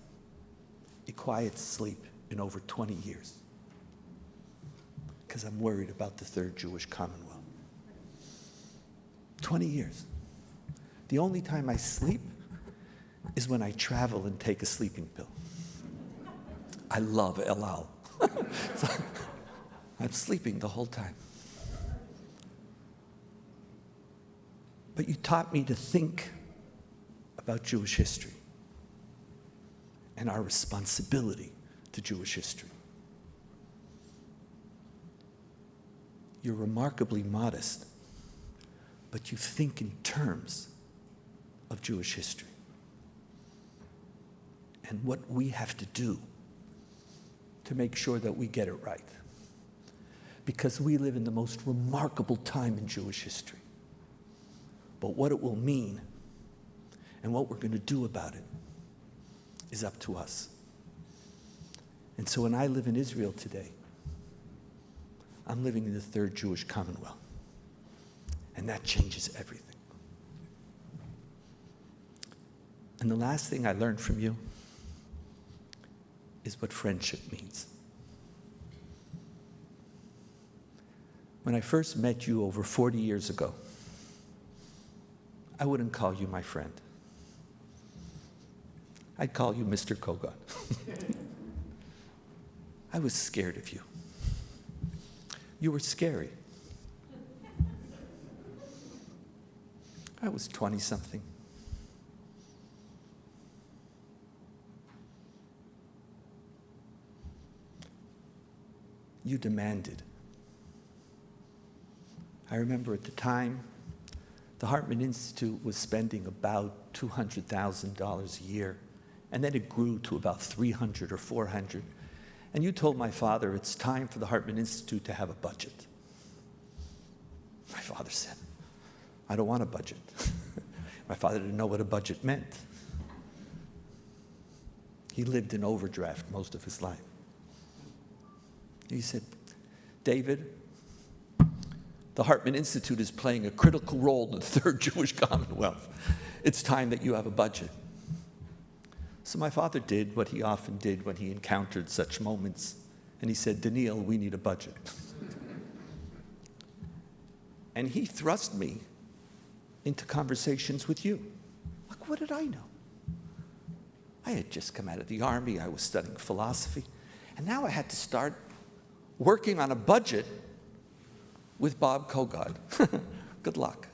a quiet sleep in over 20 years because I'm worried about the Third Jewish Commonwealth. 20 years. The only time I sleep is when I travel and take a sleeping pill. I love El Al. So I'm sleeping the whole time. But you taught me to think about Jewish history and our responsibility to Jewish history. You're remarkably modest, but you think in terms of Jewish history and what we have to do to make sure that we get it right. Because we live in the most remarkable time in Jewish history. But what it will mean and what we're going to do about it is up to us. And so when I live in Israel today, I'm living in the Third Jewish Commonwealth. And that changes everything. And the last thing I learned from you is what friendship means. When I first met you over 40 years ago, I wouldn't call you my friend. I'd call you Mr. Kogod. I was scared of you. You were scary. I was 20-something. You demanded. I remember at the time, the Hartman Institute was spending about $200,000 a year, and then it grew to about 300 or 400. And you told my father, it's time for the Hartman Institute to have a budget. My father said, I don't want a budget. My father didn't know what a budget meant. He lived in overdraft most of his life. He said, David, the Hartman Institute is playing a critical role in the Third Jewish Commonwealth. It's time that you have a budget. So my father did what he often did when he encountered such moments. And he said, Danielle, we need a budget. And he thrust me into conversations with you. Like, what did I know? I had just come out of the army. I was studying philosophy. And now I had to start working on a budget with Bob Kogod. Good luck.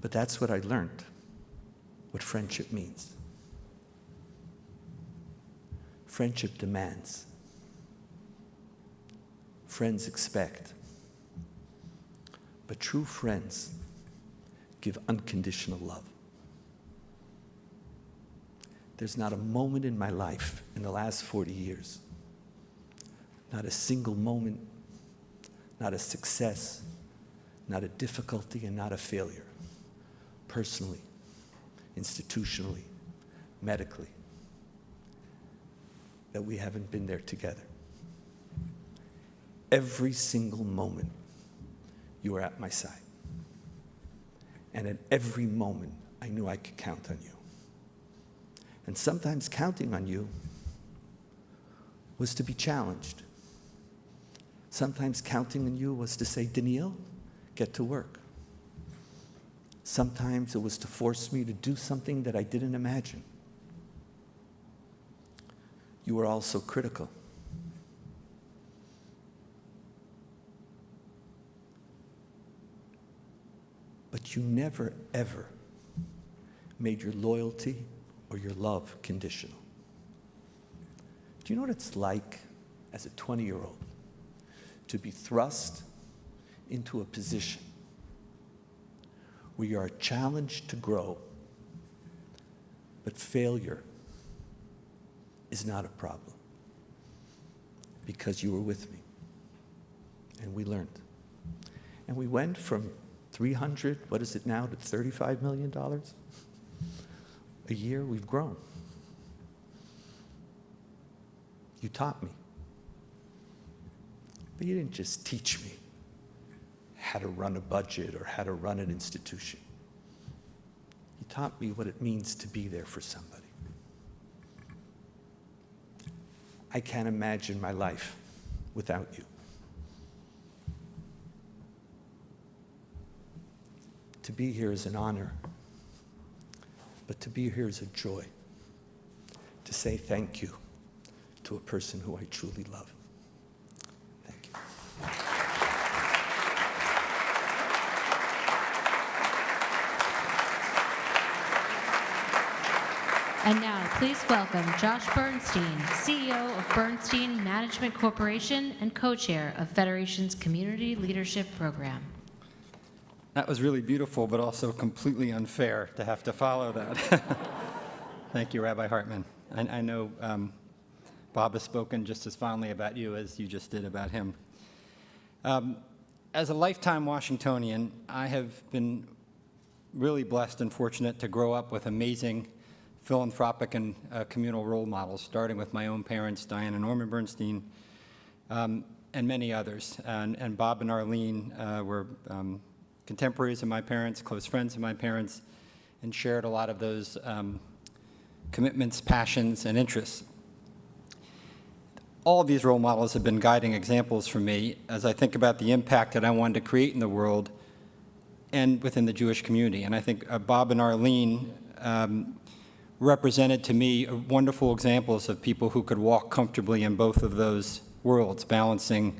But that's what I learned, what friendship means. Friendship demands. Friends expect. But true friends give unconditional love. There's not a moment in my life in the last 40 years, not a single moment, not a success, not a difficulty, and not a failure, personally, institutionally, medically, that we haven't been there together. Every single moment, you were at my side. And at every moment, I knew I could count on you. And sometimes counting on you was to be challenged. Sometimes counting on you was to say, Danielle, get to work. Sometimes it was to force me to do something that I didn't imagine. You were also critical. But you never, ever made your loyalty or your love conditional. Do you know what it's like as a 20-year-old to be thrust into a position where you are challenged to grow, but failure is not a problem because you were with me and we learned. And we went from 300, what is it now, to $35 million a year. We've grown. You taught me. But you didn't just teach me how to run a budget or how to run an institution. You taught me what it means to be there for somebody. I can't imagine my life without you. To be here is an honor, but to be here is a joy. To say thank you to a person who I truly love. Thank you. please welcome Josh Bernstein, CEO of Bernstein Management Corporation and co-chair of Federation's Community Leadership Program. That was really beautiful, but also completely unfair to have to follow that. Thank you, Rabbi Hartman. I know Bob has spoken just as fondly about you as you just did about him. As a lifetime Washingtonian, I have been really blessed and fortunate to grow up with amazing philanthropic and communal role models, starting with my own parents, Diane and Norman Bernstein, and many others. And Bob and Arlene were contemporaries of my parents, close friends of my parents, and shared a lot of those commitments, passions, and interests. All of these role models have been guiding examples for me as I think about the impact that I wanted to create in the world and within the Jewish community. And I think Bob and Arlene represented to me wonderful examples of people who could walk comfortably in both of those worlds, balancing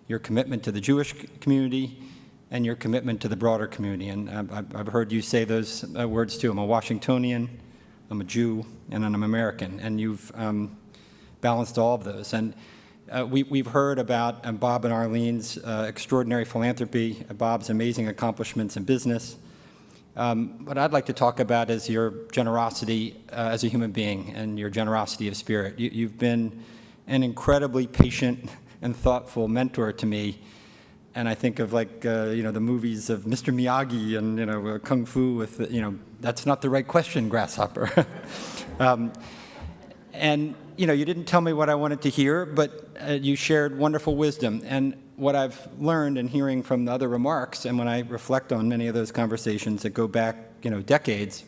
your commitment to the Jewish community and your commitment to the broader community. And I've heard you say those words too. I'm a Washingtonian, I'm a Jew, and I'm American. And you've balanced all of those. And we've heard about Bob and Arlene's extraordinary philanthropy, Bob's amazing accomplishments in business. What I'd like to talk about is your generosity as a human being and your generosity of spirit. You've been an incredibly patient and thoughtful mentor to me. And I think of the movies of Mr. Miyagi and, Kung Fu with, that's not the right question, grasshopper. And, you didn't tell me what I wanted to hear, but you shared wonderful wisdom. And what I've learned in hearing from the other remarks, and when I reflect on many of those conversations that go back, decades,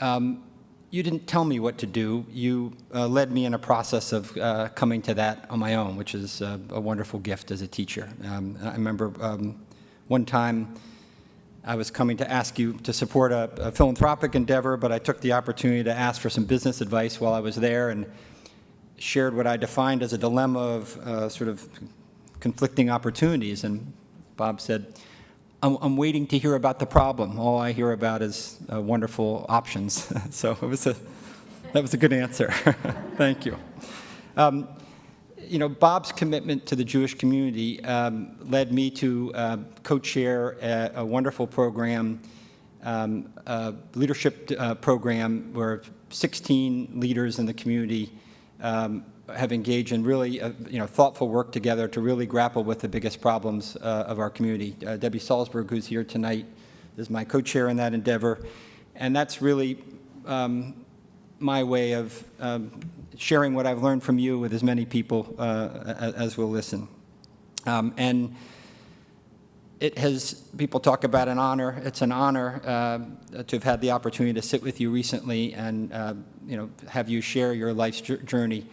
you didn't tell me what to do. You led me in a process of coming to that on my own, which is a wonderful gift as a teacher. I remember one time I was coming to ask you to support a philanthropic endeavor, but I took the opportunity to ask for some business advice while I was there and shared what I defined as a dilemma of sort of conflicting opportunities. And Bob said, I'm waiting to hear about the problem. All I hear about is wonderful options. So that was a good answer. Thank you. Bob's commitment to the Jewish community led me to co-chair a wonderful program, a leadership program where 16 leaders in the community have engaged in really thoughtful work together to really grapple with the biggest problems of our community. Debbie Salzberg, who's here tonight, is my co-chair in that endeavor. And that's really my way of sharing what I've learned from you with as many people as will listen. And people talk about an honor. It's an honor to have had the opportunity to sit with you recently and have you share your life's journey.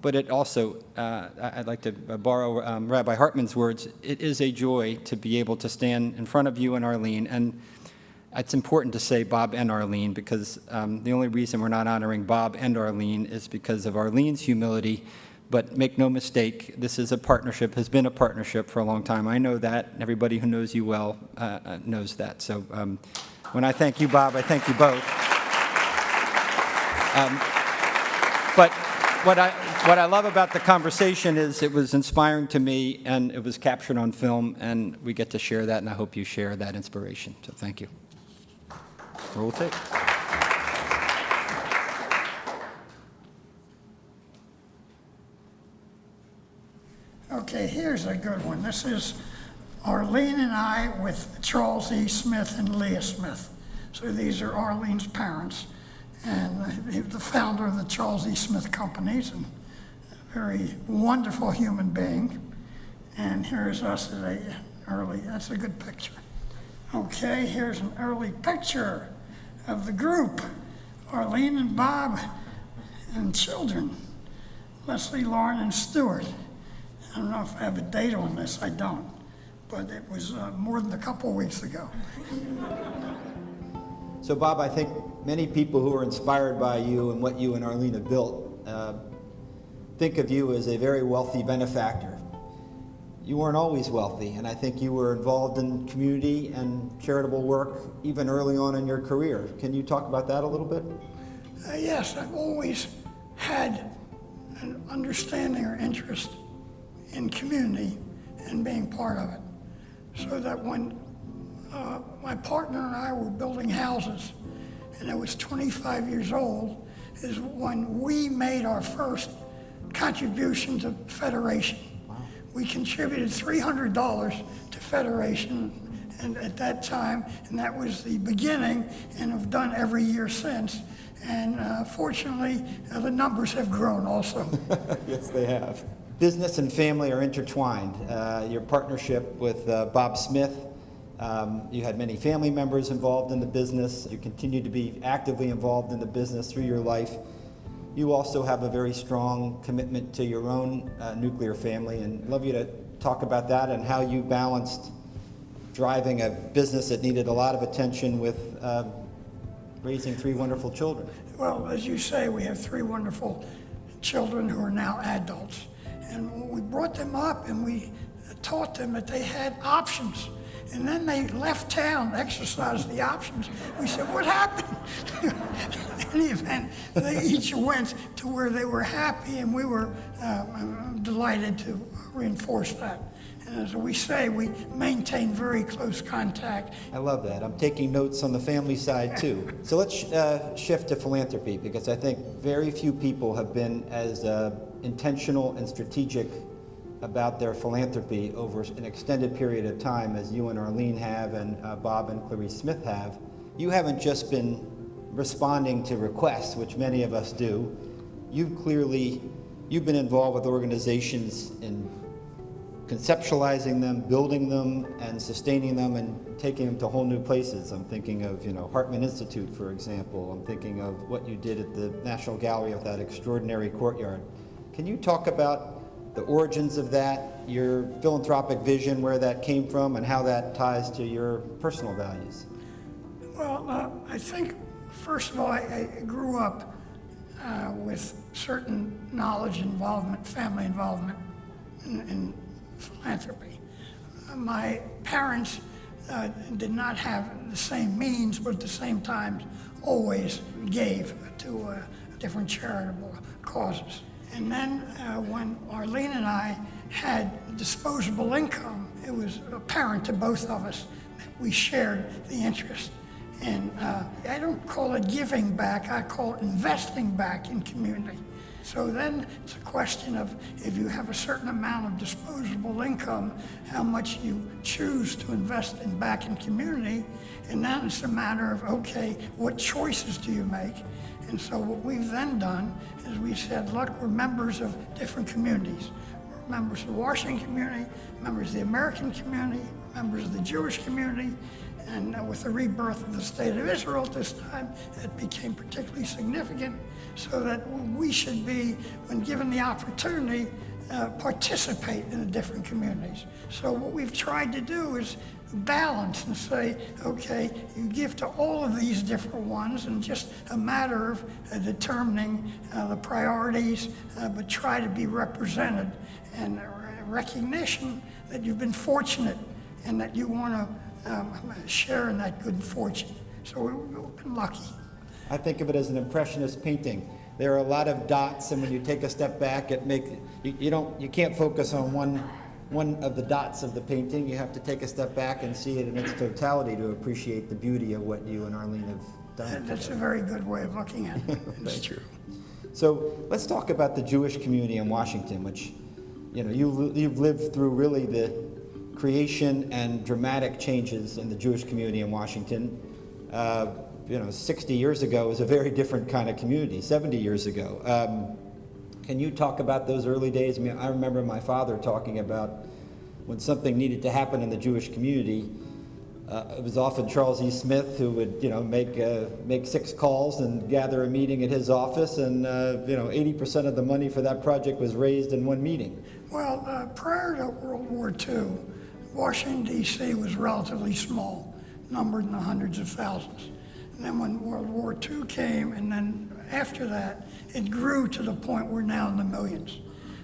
But it also, I'd like to borrow Rabbi Hartman's words, it is a joy to be able to stand in front of you and Arlene. And it's important to say Bob and Arlene because the only reason we're not honoring Bob and Arlene is because of Arlene's humility. But make no mistake, this is a partnership, has been a partnership for a long time. I know that. Everybody who knows you well knows that. So when I thank you, Bob, I thank you both. But what I love about the conversation is it was inspiring to me, and it was captured on film, and we get to share that, and I hope you share that inspiration. So thank you. Roll tape. Okay, here's a good one. This is Arlene and I with Charles E. Smith and Leah Smith. So these are Arlene's parents, and he's the founder of the Charles E. Smith Companies, and a very wonderful human being. And here's us at that's a good picture. Okay, here's an early picture of the group. Arlene and Bob and children, Leslie, Lauren, and Stuart. I don't know if I have a date on this, I don't, but it was more than a couple of weeks ago. So Bob, I think many people who are inspired by you and what you and Arlene have built think of you as a very wealthy benefactor. You weren't always wealthy, and I think you were involved in community and charitable work even early on in your career. Can you talk about that a little bit? Yes, I've always had an understanding or interest in community and being part of it. So that when my partner and I were building houses, and I was 25 years old, is when we made our first contribution to Federation. Wow. We contributed $300 to Federation and at that time, and that was the beginning, and have done every year since. And fortunately, the numbers have grown also. Yes, they have. Business and family are intertwined. Your partnership with Bob Smith, you had many family members involved in the business. You continue to be actively involved in the business through your life. You also have a very strong commitment to your own nuclear family, and I'd love you to talk about that and how you balanced driving a business that needed a lot of attention with raising 3 wonderful children. Well, as you say, we have 3 wonderful children who are now adults. And we brought them up and we taught them that they had options. And then they left town, exercised the options. We said, what happened? In any event, they each went to where they were happy, and we were delighted to reinforce that. And as we say, we maintain very close contact. I love that. I'm taking notes on the family side too. So let's shift to philanthropy, because I think very few people have been as intentional and strategic about their philanthropy over an extended period of time as you and Arlene have, and Bob and Clarice Smith have. You haven't just been responding to requests, which many of us do. You've been involved with organizations in conceptualizing them, building them, and sustaining them, and taking them to whole new places. I'm thinking of, Hartman Institute, for example. I'm thinking of what you did at the National Gallery with that extraordinary courtyard. Can you talk about the origins of that, your philanthropic vision, where that came from, and how that ties to your personal values? Well, I think, first of all, I grew up with certain knowledge, involvement, family involvement in philanthropy. My parents did not have the same means, but at the same time always gave to different charitable causes. And then when Arlene and I had disposable income, it was apparent to both of us that we shared the interest. And I don't call it giving back, I call it investing back in community. So then it's a question of, if you have a certain amount of disposable income, how much you choose to invest back in community. And then it's a matter of, okay, what choices do you make? And so what we've then done is we said, look, we're members of different communities. We're members of the Washington community, members of the American community, members of the Jewish community, and with the rebirth of the State of Israel at this time, it became particularly significant, so that we should be, when given the opportunity, participate in the different communities. So what we've tried to do is balance and say, okay, you give to all of these different ones, and just a matter of determining the priorities, but try to be represented, and recognition that you've been fortunate and that you want to share in that good fortune. So we've been lucky. I think of it as an impressionist painting. There are a lot of dots, and when you take a step back, it makes you can't focus on one of the dots of the painting. You have to take a step back and see it in its totality to appreciate the beauty of what you and Arlene have done. That's a very good way of looking at it. It's true. So let's talk about the Jewish community in Washington, which you've lived through really the creation and dramatic changes in the Jewish community in Washington. 60 years ago was a very different kind of community, 70 years ago. Can you talk about those early days? I mean, I remember my father talking about when something needed to happen in the Jewish community, it was often Charles E. Smith who would, make 6 calls and gather a meeting at his office, and 80% of the money for that project was raised in one meeting. Well, prior to World War II, Washington, D.C. was relatively small, numbered in the hundreds of thousands. And then when World War II came, and then after that, it grew to the point we're now in the millions.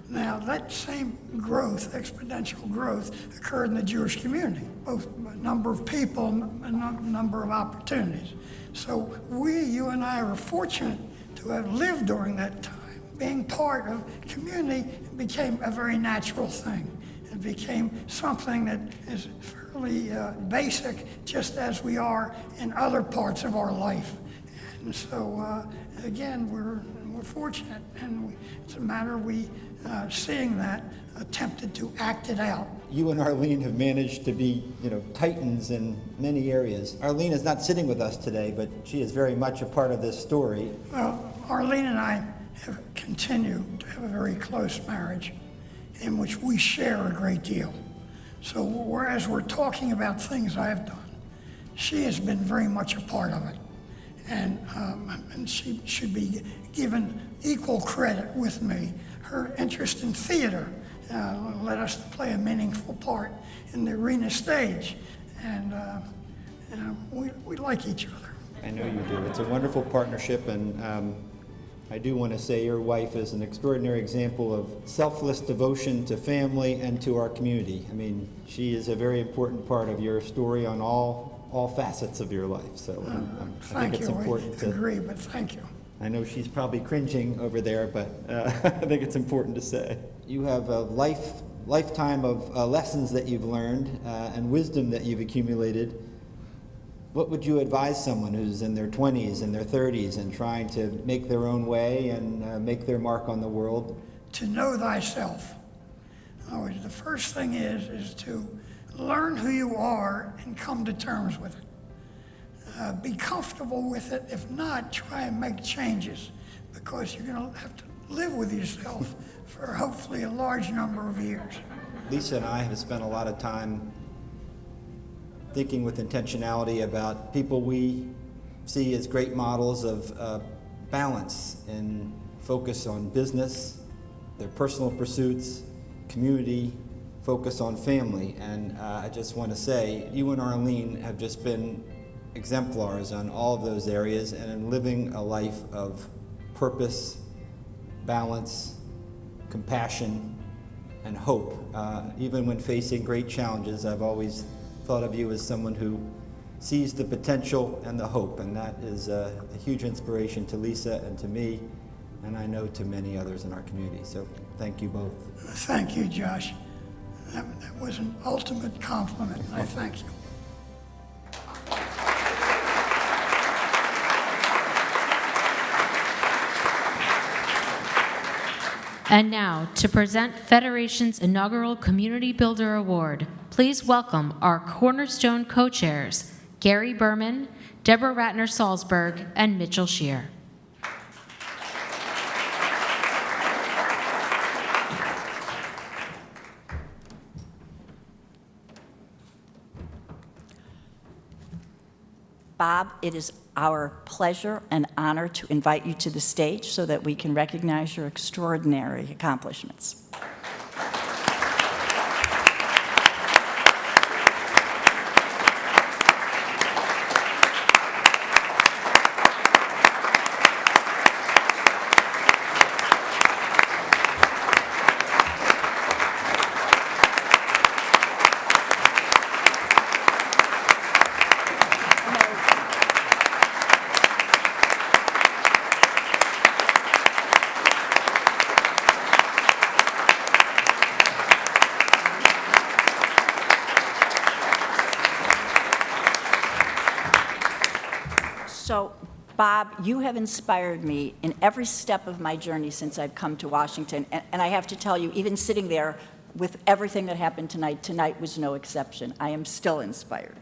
Now, that same growth, exponential growth, occurred in the Jewish community, both number of people and number of opportunities. So you and I are fortunate to have lived during that time, being part of community became a very natural thing. It became something that is fairly basic, just as we are in other parts of our life. And so, again, we're fortunate, and it's a matter of seeing that, attempted to act it out. You and Arlene have managed to be, titans in many areas. Arlene is not sitting with us today, but she is very much a part of this story. Well, Arlene and I have continued to have a very close marriage in which we share a great deal. So whereas we're talking about things I've done, she has been very much a part of it. And she should be given equal credit with me. Her interest in theater led us to play a meaningful part in the arena stage. And we like each other. I know you do. It's a wonderful partnership, and I do want to say your wife is an extraordinary example of selfless devotion to family and to our community. I mean, she is a very important part of your story on all facets of your life. So I think it's important to agree, but thank you. I know she's probably cringing over there, but I think it's important to say. You have a lifetime of lessons that you've learned and wisdom that you've accumulated. What would you advise someone who's in their 20s and their 30s and trying to make their own way and make their mark on the world? To know thyself. The first thing is to learn who you are and come to terms with it. Be comfortable with it. If not, try and make changes, because you're going to have to live with yourself for hopefully a large number of years. Lisa and I have spent a lot of time thinking with intentionality about people we see as great models of balance and focus on business, their personal pursuits, community, focus on family. And I just want to say, you and Arlene have just been exemplars on all of those areas and in living a life of purpose, balance, compassion, and hope. Even when facing great challenges, I've always thought of you as someone who sees the potential and the hope, and that is a huge inspiration to Lisa and to me, and I know to many others in our community. So thank you both. Thank you, Josh. That was an ultimate compliment, and I thank you. And now, to present Federation's inaugural Community Builder Award, please welcome our Cornerstone co-chairs, Gary Berman, Deborah Ratner-Salzberg, and Mitchell Scheer. Bob, it is our pleasure and honor to invite you to the stage so that we can recognize your extraordinary accomplishments. So, Bob, you have inspired me in every step of my journey since I've come to Washington. And I have to tell you, even sitting there with everything that happened tonight was no exception. I am still inspired.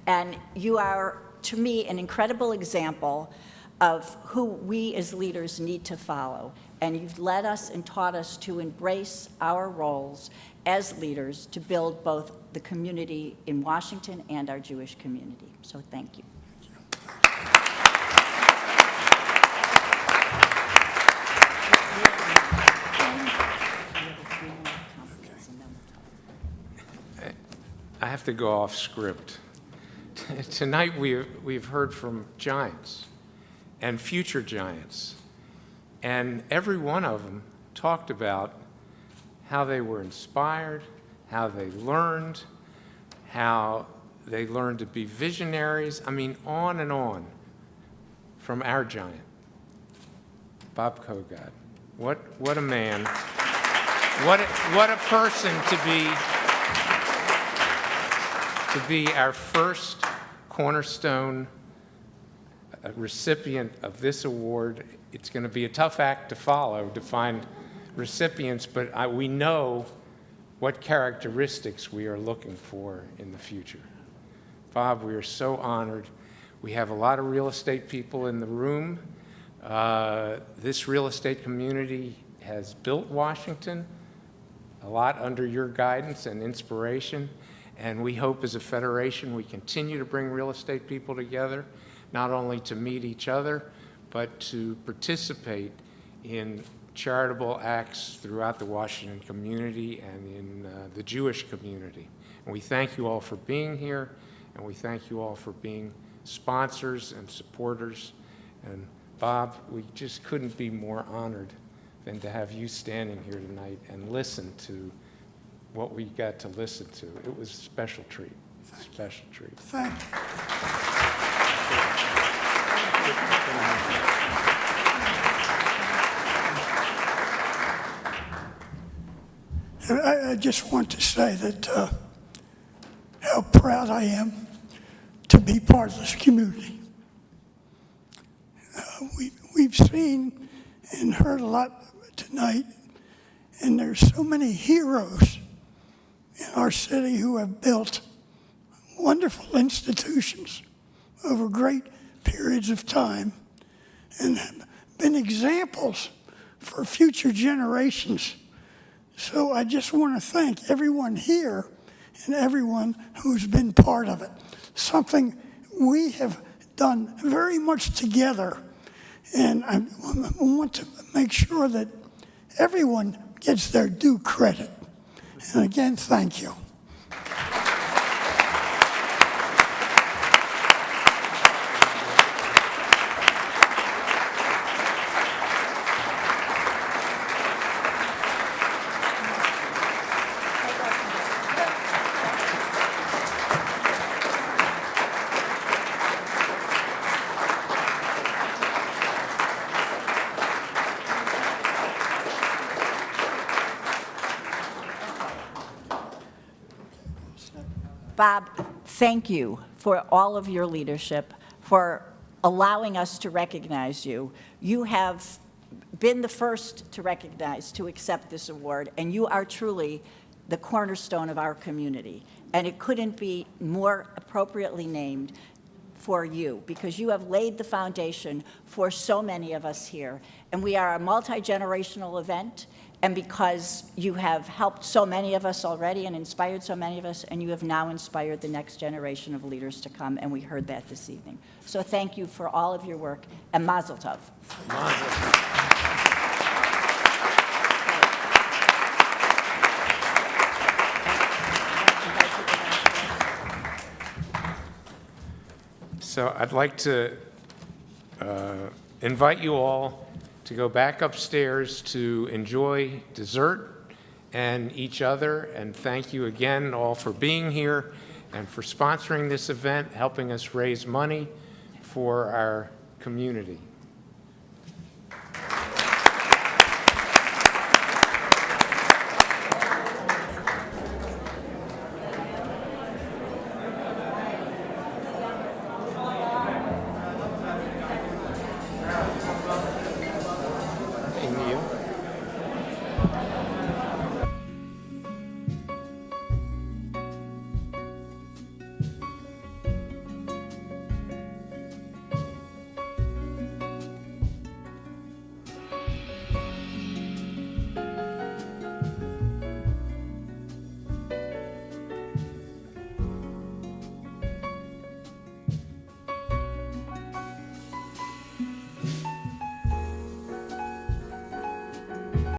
And you are, to me, an incredible example of who we as leaders need to follow. And you've led us and taught us to embrace our roles as leaders to build both the community in Washington and our Jewish community. So thank you. I have to go off script. Tonight we've heard from giants and future giants, and every one of them talked about how they were inspired, how they learned to be visionaries. I mean, on and on from our giant. Bob Kogod. What a man. What a person to be our first Cornerstone recipient of this award. It's going to be a tough act to follow to find recipients, but we know what characteristics we are looking for in the future. Bob, we are so honored. We have a lot of real estate people in the room. This real estate community has built Washington, a lot under your guidance and inspiration, and we hope as a federation we continue to bring real estate people together, not only to meet each other, but to participate in charitable acts throughout the Washington community and in the Jewish community. And we thank you all for being here, and we thank you all for being sponsors and supporters. And Bob, we just couldn't be more honored than to have you standing here tonight and listen to what we got to listen to. It was a special treat, special treat. Thank you. I just want to say that how proud I am to be part of this community. We've seen and heard a lot tonight, and there's so many heroes in our city who have built wonderful institutions over great periods of time and have been examples for future generations. So I just want to thank everyone here and everyone who's been part of it. Something we have done very much together, and I want to make sure that everyone gets their due credit. And again, thank you. Bob, thank you for all of your leadership, for allowing us to recognize you. You have been the first to recognize, to accept this award, and you are truly the cornerstone of our community. And it couldn't be more appropriately named for you, because you have laid the foundation for so many of us here. And we are a multi-generational event, and because you have helped so many of us already and inspired so many of us, and you have now inspired the next generation of leaders to come, and we heard that this evening. So thank you for all of your work, and Mazel Tov. Mazel Tov. So I'd like to invite you all to go back upstairs to enjoy dessert and each other. And thank you again all for being here and for sponsoring this event, helping us raise money for our community.